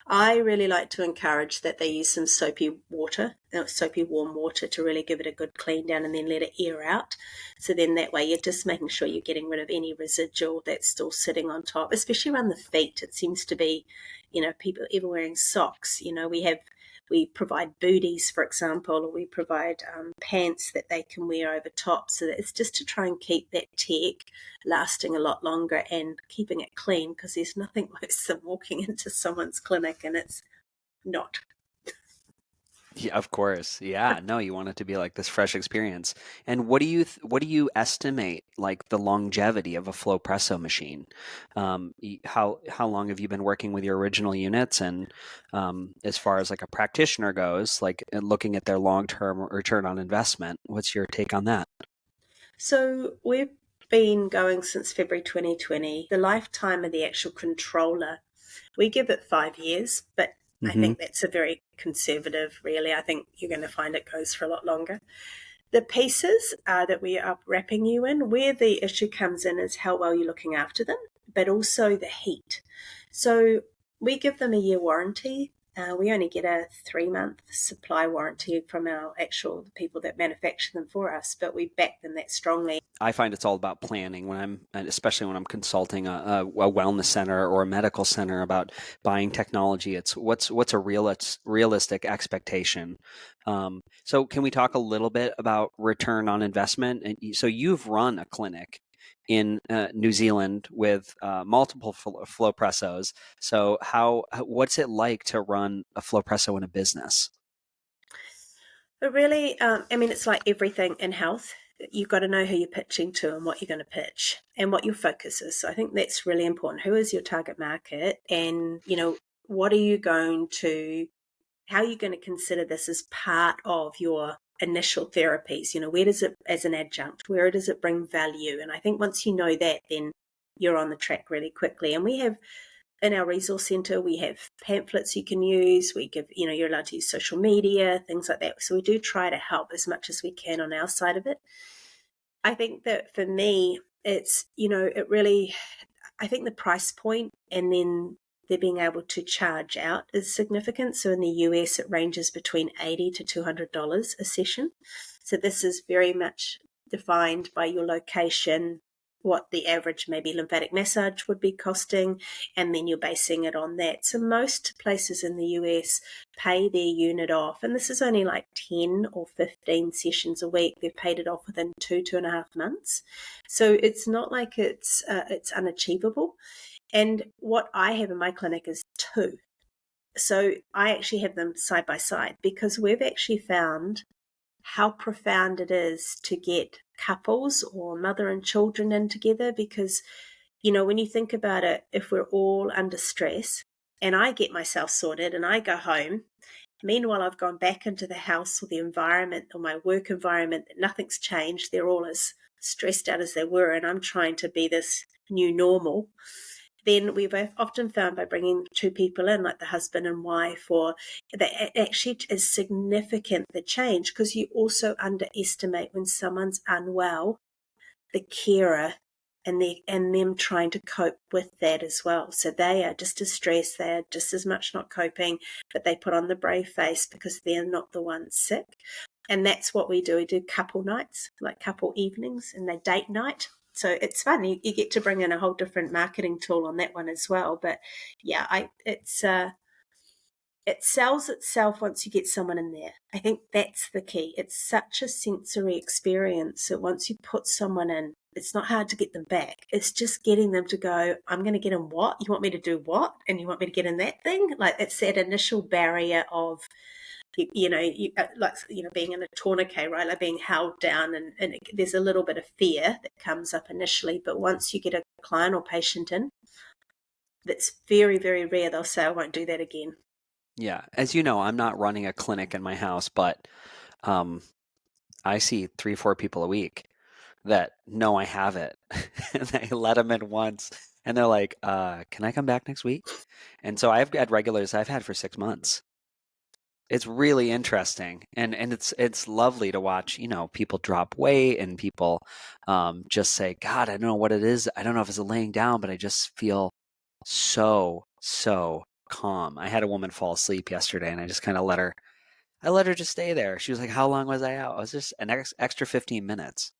I really like to encourage that they use some soapy water, soapy warm water, to really give it a good clean down and then let it air out. So then that way you're just making sure you're getting rid of any residual that's still sitting on top, especially around the feet. It seems to be, people ever wearing socks. We provide booties, for example, or we provide pants that they can wear over top. So that it's just to try and keep that tech lasting a lot longer and keeping it clean, because there's nothing worse than walking into someone's clinic and it's not. Yeah, of course. Yeah, no, you want it to be like this fresh experience. And what do you estimate like the longevity of a Flowpresso machine? How long have you been working with your original units? And as far as like a practitioner goes, like looking at their long-term return on investment, what's your take on that? So we've been going since February 2020. The lifetime of the actual controller, we give it 5 years, but I Hmm. think that's a very conservative, really. I think you're going to find it goes for a lot longer. The pieces that we are wrapping you in, where the issue comes in is how well you're looking after them, but also the heat. So we give them a year warranty. We only get a 3-month supply warranty from the people that manufacture them for us, but we back them that strongly. I find it's all about planning especially when I'm consulting a wellness center or a medical center about buying technology. It's what's a realistic expectation. So can we talk a little bit about return on investment? And so you've run a clinic in New Zealand with multiple Flowpressos. So what's it like to run a Flowpresso in a business? But really, I mean, it's like everything in health. You've got to know who you're pitching to and what you're going to pitch and what your focus is. So I think that's really important. Who is your target market? And, what are you going to, how are you going to consider this as part of your initial therapies? Where does it, as an adjunct, where does it bring value? And I think once you know that, then you're on the track really quickly. And we have, in our resource centre, we have pamphlets you can use. We give, you're allowed to use social media, things like that. So we do try to help as much as we can on our side of it. I think that for me, it's, it really, I think the price point and then they're being able to charge out is significant. So in the US, it ranges between $80 to $200 a session. So this is very much defined by your location, what the average maybe lymphatic massage would be costing, and then you're basing it on that. So most places in the US pay their unit off, and this is only like 10 or 15 sessions a week. They've paid it off within 2.5 months. So it's not like it's unachievable. And what I have in my clinic is 2. So I actually have them side by side because we've actually found how profound it is to get couples or mother and children in together because, when you think about it, if we're all under stress and I get myself sorted and I go home, meanwhile, I've gone back into the house or the environment or my work environment, nothing's changed. They're all as stressed out as they were, and I'm trying to be this new normal. Then we've often found by bringing 2 people in, like the husband and wife, or that actually is significant, the change, because you also underestimate when someone's unwell, the carer and them trying to cope with that as well. So they are just as stressed, they're just as much not coping, but they put on the brave face because they're not the ones sick. And that's what we do. We do couple nights, like couple evenings, and they date night. So it's fun. You get to bring in a whole different marketing tool on that one as well. But yeah, it sells itself once you get someone in there. I think that's the key. It's such a sensory experience that once you put someone in, it's not hard to get them back. It's just getting them to go, I'm going to get in what? You want me to do what? And you want me to get in that thing? Like it's that initial barrier of, being in a tourniquet, right? Like being held down, and there's a little bit of fear that comes up initially. But once you get a client or patient in, that's very, very rare. They'll say, I won't do that again. Yeah, as you know, I'm not running a clinic in my house, but um, I see 3, 4 people a week that know I have it, and they let them in once, and they're like, "Can I come back next week?" And so I've had regulars I've had for 6 months. It's really interesting, and it's lovely to watch, people drop weight and people just say, "God, I don't know what it is. I don't know if it's a laying down, but I just feel so calm." I had a woman fall asleep yesterday, and I just kind of I let her just stay there. She was like, "How long was I out?" I was just an extra 15 minutes.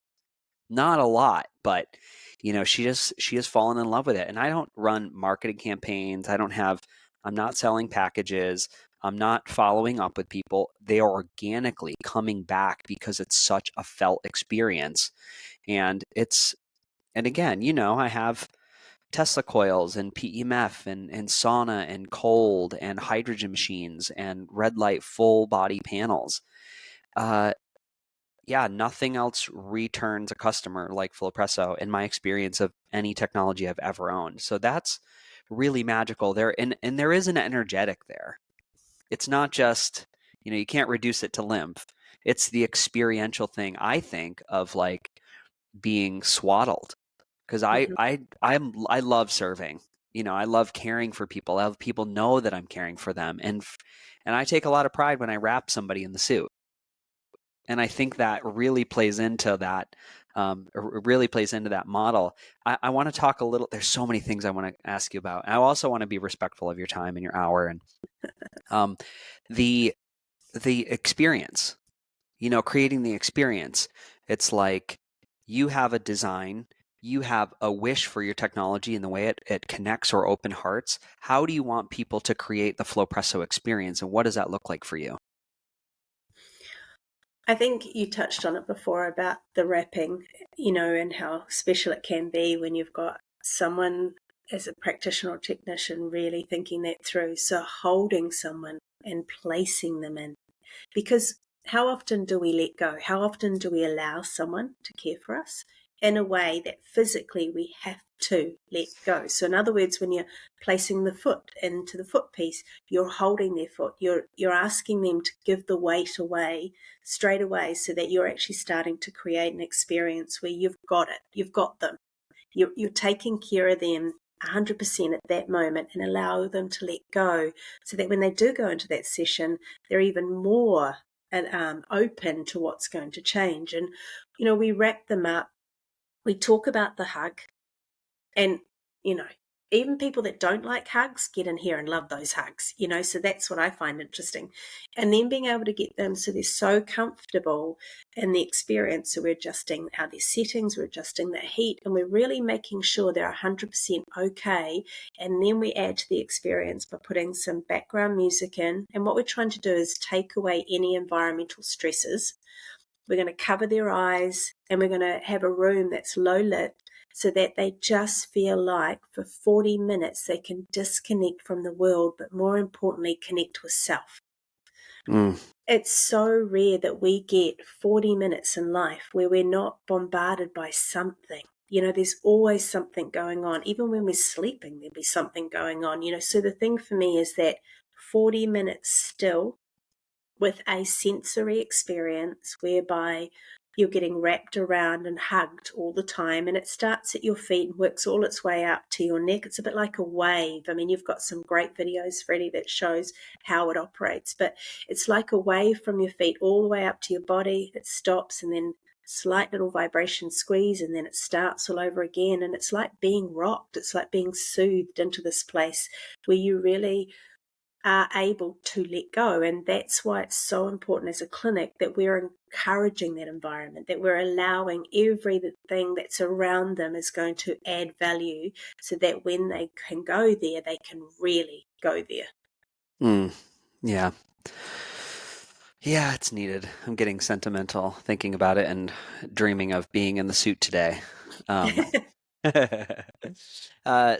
Not a lot, but she has fallen in love with it. And I don't run marketing campaigns. I'm not selling packages. I'm not following up with people. They are organically coming back because it's such a felt experience. And again, I have Tesla coils and PEMF and sauna and cold and hydrogen machines and red light full body panels. Uh, yeah, nothing else returns a customer like Flowpresso in my experience of any technology I've ever owned. So that's really magical there. And there is an energetic there. It's not just, you can't reduce it to lymph. It's the experiential thing, I think, of like being swaddled. Because Mm-hmm. I love serving. I love caring for people. I love people know that I'm caring for them. And I take a lot of pride when I wrap somebody in the suit. And I think that really plays into that, really plays into that model. I want to talk a little. There's so many things I want to ask you about. I also want to be respectful of your time and your hour and um, the the experience. Creating the experience. It's like you have a design, you have a wish for your technology and the way it connects or open hearts. How do you want people to create the Flowpresso experience, and what does that look like for you? I think you touched on it before about the wrapping, and how special it can be when you've got someone as a practitioner or technician really thinking that through. So holding someone and placing them in, because how often do we let go? How often do we allow someone to care for us in a way that physically we have to let go? So in other words, when you're placing the foot into the foot piece, you're holding their foot. You're asking them to give the weight away straight away, so that you're actually starting to create an experience where you've got it. You've got them. You're taking care of them 100% at that moment, and allow them to let go, so that when they do go into that session, they're even more open to what's going to change. And, we wrap them up. We talk about the hug, and, even people that don't like hugs get in here and love those hugs, so that's what I find interesting. And then being able to get them so they're so comfortable in the experience. So we're adjusting their settings, we're adjusting their heat, and we're really making sure they're 100% okay. And then we add to the experience by putting some background music in. And what we're trying to do is take away any environmental stresses. We're going to cover their eyes, and we're going to have a room that's low lit, so that they just feel like for 40 minutes they can disconnect from the world, but more importantly, connect with self. It's so rare that we get 40 minutes in life where we're not bombarded by something. There's always something going on. Even when we're sleeping, there'll be something going on. So the thing for me is that 40 minutes still with a sensory experience whereby you're getting wrapped around and hugged all the time, and it starts at your feet and works all its way up to your neck. It's a bit like a wave. I mean, you've got some great videos, Freddie, that shows how it operates, but it's like a wave from your feet all the way up to your body. It stops, and then slight little vibration squeeze, and then it starts all over again. And it's like being rocked. It's like being soothed into this place where you really are able to let go. And that's why it's so important as a clinic that we're encouraging that environment, that we're allowing everything that's around them is going to add value, so that when they can go there, they can really go there. Yeah. Yeah, it's needed. I'm getting sentimental thinking about it and dreaming of being in the suit today.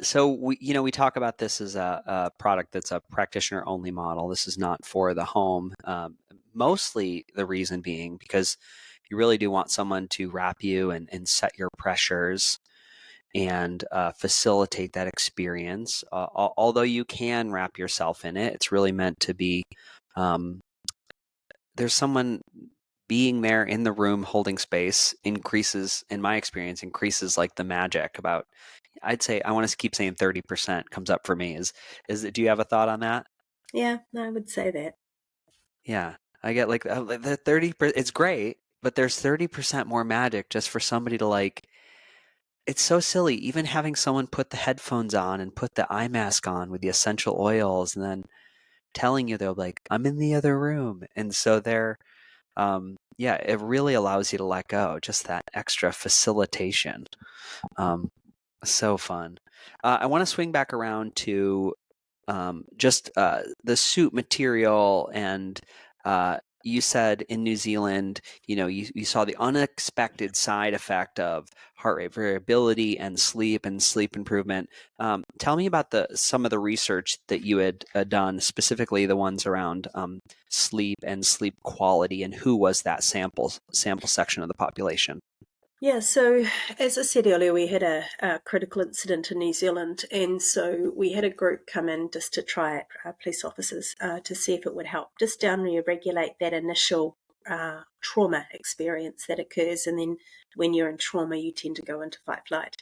So we talk about this as a product that's a practitioner only model. This is not for the home. Mostly the reason being because you really do want someone to wrap you and set your pressures and facilitate that experience. Although you can wrap yourself in it, it's really meant to be. There's someone being there in the room holding space increases, in my experience, increases like the magic about, I'd say, I want to keep saying 30% comes up for me. Do you have a thought on that? Yeah, I would say that. Yeah. I get like the 30%, it's great, but there's 30% more magic just for somebody to like, it's so silly. Even having someone put the headphones on and put the eye mask on with the essential oils and then telling you they're like, I'm in the other room. And so yeah, it really allows you to let go, just that extra facilitation. So fun. I want to swing back around to just the suit material. And you said in New Zealand, you saw the unexpected side effect of heart rate variability and sleep improvement. Tell me about some of the research that you had done, specifically the ones around sleep and sleep quality, and who was that sample section of the population. Yeah, so as I said earlier, we had a critical incident in New Zealand, and so we had a group come in just to try it, police officers, to see if it would help, just down regulate that initial trauma experience that occurs, and then when you're in trauma, you tend to go into fight-flight.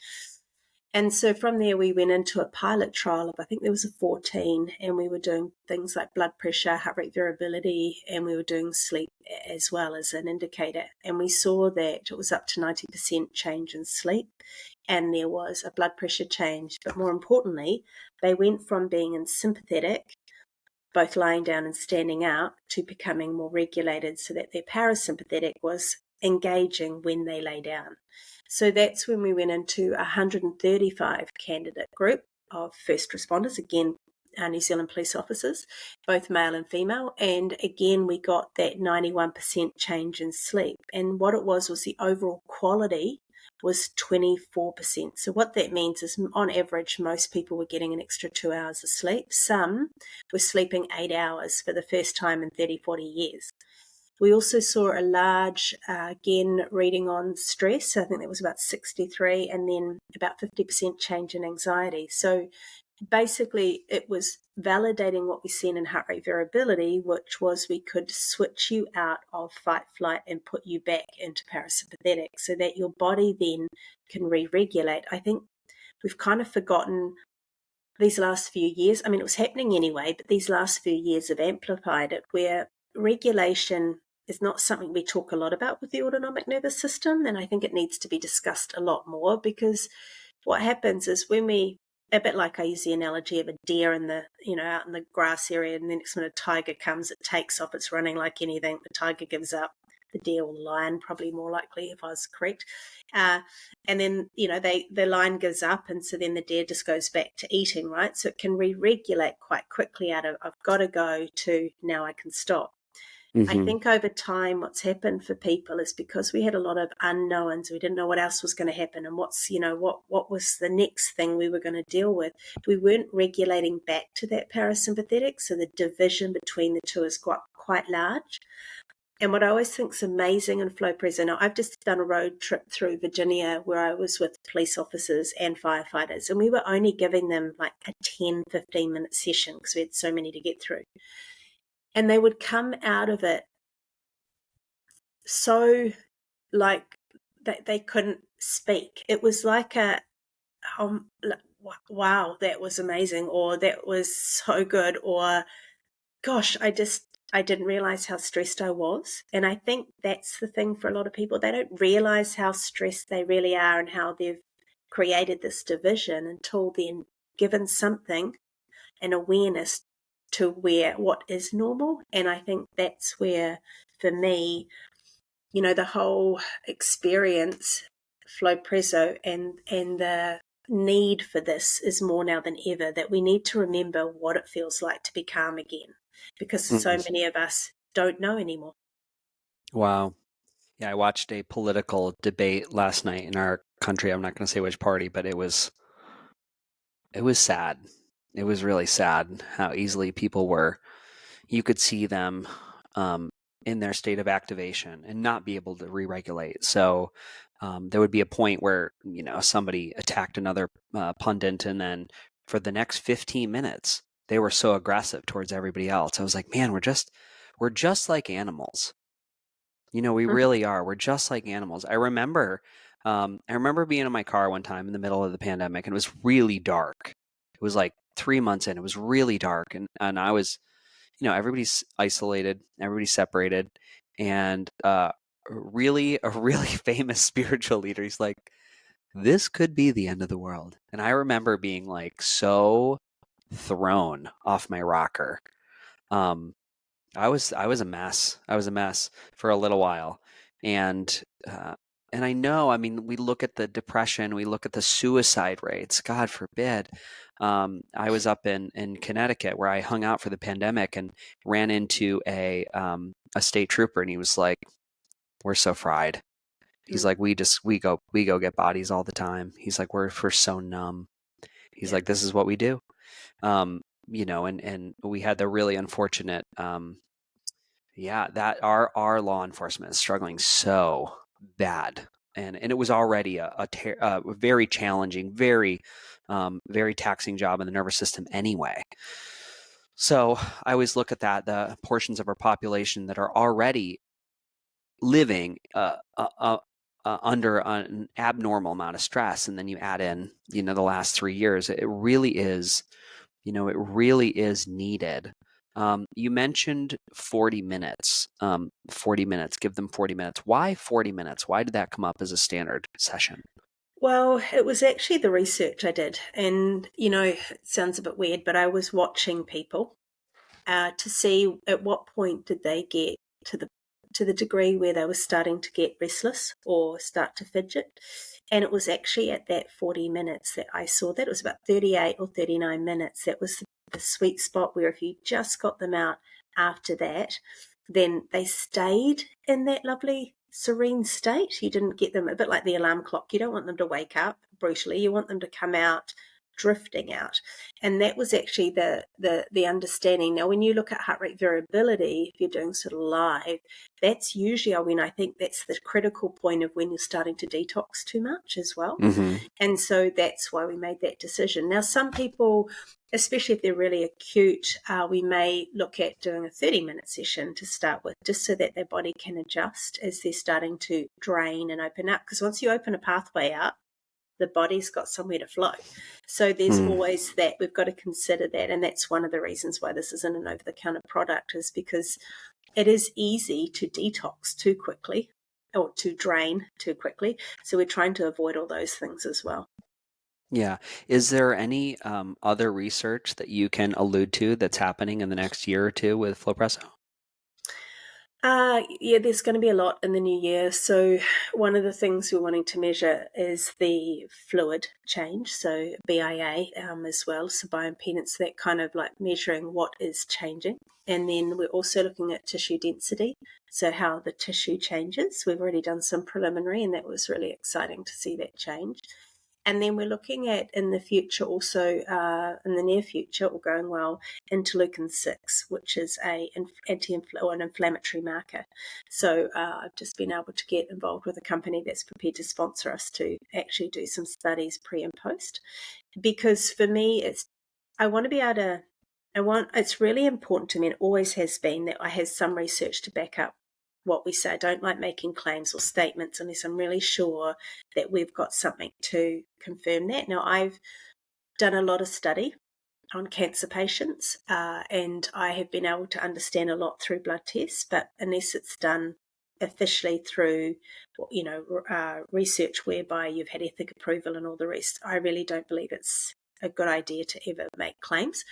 And so from there, we went into a pilot trial of, I think there was 14, and we were doing things like blood pressure, heart rate variability, and we were doing sleep as well as an indicator. And we saw that it was up to 90% change in sleep, and there was a blood pressure change. But more importantly, they went from being in sympathetic, both lying down and standing out, to becoming more regulated, so that their parasympathetic was engaging when they lay down. So that's when we went into a 135 candidate group of first responders, again, New Zealand police officers, both male and female. And again, we got that 91% change in sleep. And what it was the overall quality was 24%. So what that means is, on average, most people were getting an extra 2 hours of sleep. Some were sleeping 8 hours for the first time in 30, 40 years. We also saw a large, again, reading on stress. I think that was about 63, and then about 50% change in anxiety. So basically, it was validating what we seen in heart rate variability, which was we could switch you out of fight, flight, and put you back into parasympathetic so that your body then can re-regulate. I think we've kind of forgotten these last few years. I mean, it was happening anyway, but these last few years have amplified it, where regulation is not something we talk a lot about with the autonomic nervous system. And I think it needs to be discussed a lot more, because what happens is when we, a bit like I use the analogy of a deer in the, out in the grass area, and the next minute a tiger comes, it takes off, it's running like anything, the tiger gives up, the deer or the lion, probably more likely if I was correct. And then, the lion gives up, and so then the deer just goes back to eating, right? So it can re-regulate quite quickly out of, I've got to go, to now I can stop. I think over time what's happened for people is because we had a lot of unknowns, we didn't know what else was going to happen and what was the next thing we were going to deal with. We weren't regulating back to that parasympathetic, so the division between the two is quite large. And what I always think is amazing in Flowpresso, now I've just done a road trip through Virginia where I was with police officers and firefighters, and we were only giving them like a 10, 15-minute session because we had so many to get through. And they would come out of it so like that they couldn't speak. It was like wow, that was amazing, or that was so good, or gosh, I didn't realize how stressed I was. And I think that's the thing for a lot of people. They don't realize how stressed they really are and how they've created this division until then given something, an awareness to what is normal. And I think that's where, for me, the whole experience, Flowpresso, and the need for this is more now than ever, that we need to remember what it feels like to be calm again, because so many of us don't know anymore. Wow. Yeah, I watched a political debate last night in our country. I'm not going to say which party, but it was sad. It was really sad how easily people were. You could see them in their state of activation and not be able to re-regulate. So there would be a point where somebody attacked another pundit, and then for the next 15 minutes they were so aggressive towards everybody else. I was like, man, we're just like animals. We really are. We're just like animals. I remember being in my car one time in the middle of the pandemic, and it was really dark. It was like 3 months in. It was really dark, and I was, everybody's isolated, everybody's separated, and a really famous spiritual leader, he's like, this could be the end of the world. And I remember being like so thrown off my rocker. I was a mess. I was a mess for a little while, and I know. I mean, we look at the depression, we look at the suicide rates. God forbid. I was up in Connecticut where I hung out for the pandemic and ran into a state trooper, and he was like, "We're so fried." He's like, "We go get bodies all the time." He's like, "We're so numb." He's like, "This is what we do." And we had the really unfortunate. That our law enforcement is struggling so bad, and it was already a very challenging, very very taxing job in the nervous system anyway. So I always look at the portions of our population that are already living under an abnormal amount of stress, and then you add in the last 3 years. It really is needed. You mentioned 40 minutes. 40 minutes, give them 40 minutes. Why 40 minutes? Why did that come up as a standard session? Well, it was actually the research I did. And, it sounds a bit weird, but I was watching people to see at what point did they get to the degree where they were starting to get restless or start to fidget. And it was actually at that 40 minutes that I saw that. It was about 38 or 39 minutes. That was the sweet spot where if you just got them out after that, then they stayed in that lovely serene state. You didn't get them, a bit like the alarm clock. You don't want them to wake up brutally. You want them to come out drifting out. And that was actually the understanding. Now, when you look at heart rate variability, if you're doing sort of live, that's usually when I think that's the critical point of when you're starting to detox too much as well. Mm-hmm. And so that's why we made that decision. Now, some people, especially if they're really acute, we may look at doing a 30-minute session to start with, just so that their body can adjust as they're starting to drain and open up. Because once you open a pathway up, the body's got somewhere to flow. So there's always that. We've got to consider that. And that's one of the reasons why this isn't an over-the-counter product, is because it is easy to detox too quickly or to drain too quickly. So we're trying to avoid all those things as well. Yeah. Is there any other research that you can allude to that's happening in the next year or two with Flowpresso? Yeah, there's going to be a lot in the new year. So one of the things we're wanting to measure is the fluid change, so BIA as well, so bioimpedance, that kind of like measuring what is changing. And then we're also looking at tissue density, so how the tissue changes. We've already done some preliminary, and that was really exciting to see that change. And then we're looking at, in the future also, in the near future, all going well, interleukin-6, which is an inflammatory marker. So I've just been able to get involved with a company that's prepared to sponsor us to actually do some studies pre and post. Because for me, I want to be able to, it's really important to me, and it always has been, that I have some research to back up what we say. I don't like making claims or statements unless I'm really sure that we've got something to confirm that. Now, I've done a lot of study on cancer patients, and I have been able to understand a lot through blood tests, but unless it's done officially through, research whereby you've had ethic approval and all the rest, I really don't believe it's a good idea to ever make claims.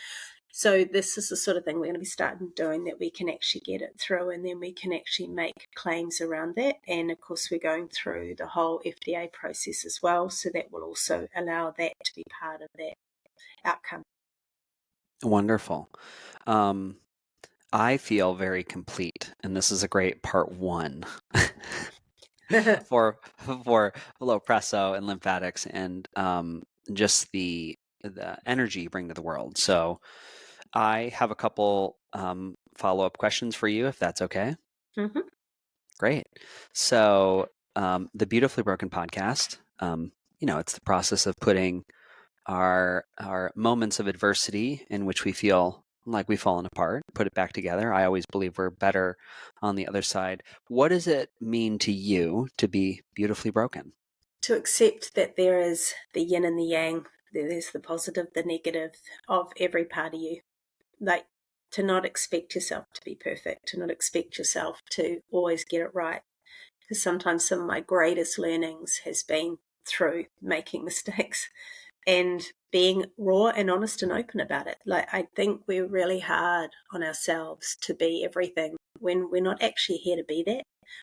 So this is the sort of thing we're going to be starting doing, that we can actually get it through, and then we can actually make claims around that. And of course, we're going through the whole FDA process as well, so that will also allow that to be part of that outcome. Wonderful. I feel very complete, and this is a great part one for Flowpresso and Lymphatics, and just the energy you bring to the world. So I have a couple follow-up questions for you, if that's okay. Mm-hmm. Great. So the Beautifully Broken podcast, it's the process of putting our moments of adversity in which we feel like we've fallen apart, put it back together. I always believe we're better on the other side. What does it mean to you to be beautifully broken? To accept that there is the yin and the yang, there's the positive, the negative of every part of you. Like, to not expect yourself to be perfect, to not expect yourself to always get it right. Because sometimes some of my greatest learnings has been through making mistakes and being raw and honest and open about it. Like, I think we're really hard on ourselves to be everything when we're not actually here to be that.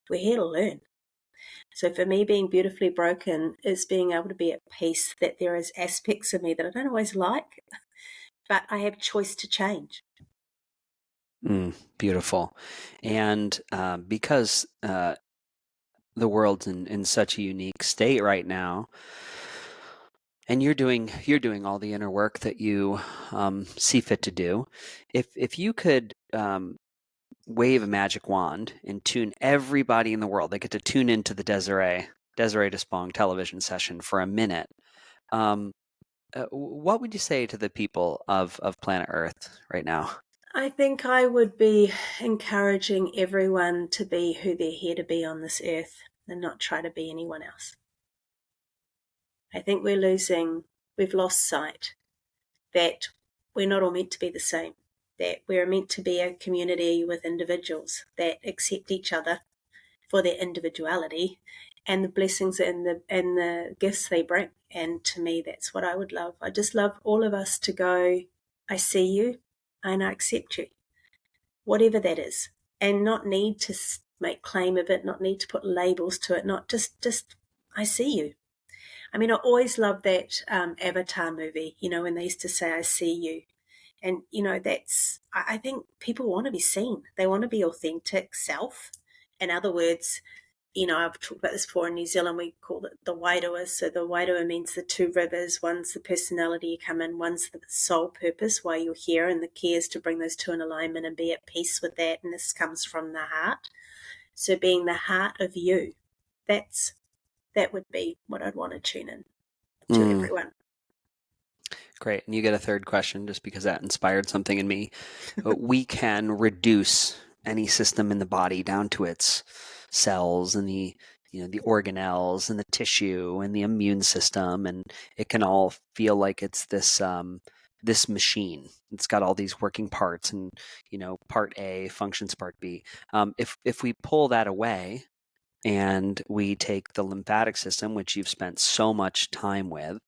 We're here to learn. So for me, being beautifully broken is being able to be at peace that there is aspects of me that I don't always like, but I have choice to change. Beautiful. And because the world's in such a unique state right now, and you're doing all the inner work that you see fit to do. If you could wave a magic wand and tune everybody in the world, they get to tune into the Desiree De Spong television session for a minute. What would you say to the people of planet Earth right now? I think I would be encouraging everyone to be who they're here to be on this earth and not try to be anyone else. I think we've lost sight that we're not all meant to be the same, that we're meant to be a community with individuals that accept each other for their individuality and the blessings and the gifts they bring. And to me, that's what I would love. I just love all of us to go, I see you and I accept you, whatever that is, and not need to make claim of it, not need to put labels to it, not just I see you. I mean, I always loved that Avatar movie, when they used to say, I see you. And, I think people want to be seen. They want to be authentic self. In other words, I've talked about this before. In New Zealand, we call it the Wairoa. So the Wairoa means the two rivers. One's the personality you come in, one's the sole purpose why you're here. And the key is to bring those two in alignment and be at peace with that. And this comes from the heart. So being the heart of you, that would be what I'd want to tune in to everyone. Great. And you get a third question just because that inspired something in me. We can reduce any system in the body down to its cells and the organelles and the tissue and the immune system, and it can all feel like it's this machine. It's got all these working parts, and part A functions part B. If we pull that away and we take the lymphatic system, which you've spent so much time with,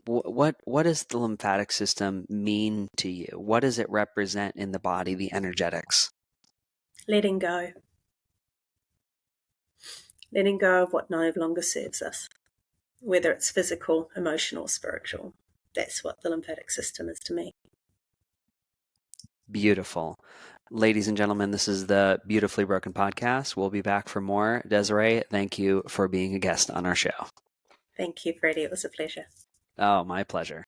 what does the lymphatic system mean to you? What does it represent in the body, the energetics? Letting go. Letting go of what no longer serves us, whether it's physical, emotional, spiritual. That's what the lymphatic system is to me. Beautiful. Ladies and gentlemen, this is the Beautifully Broken podcast. We'll be back for more. Desiree, thank you for being a guest on our show. Thank you, Freddie. It was a pleasure. Oh, my pleasure.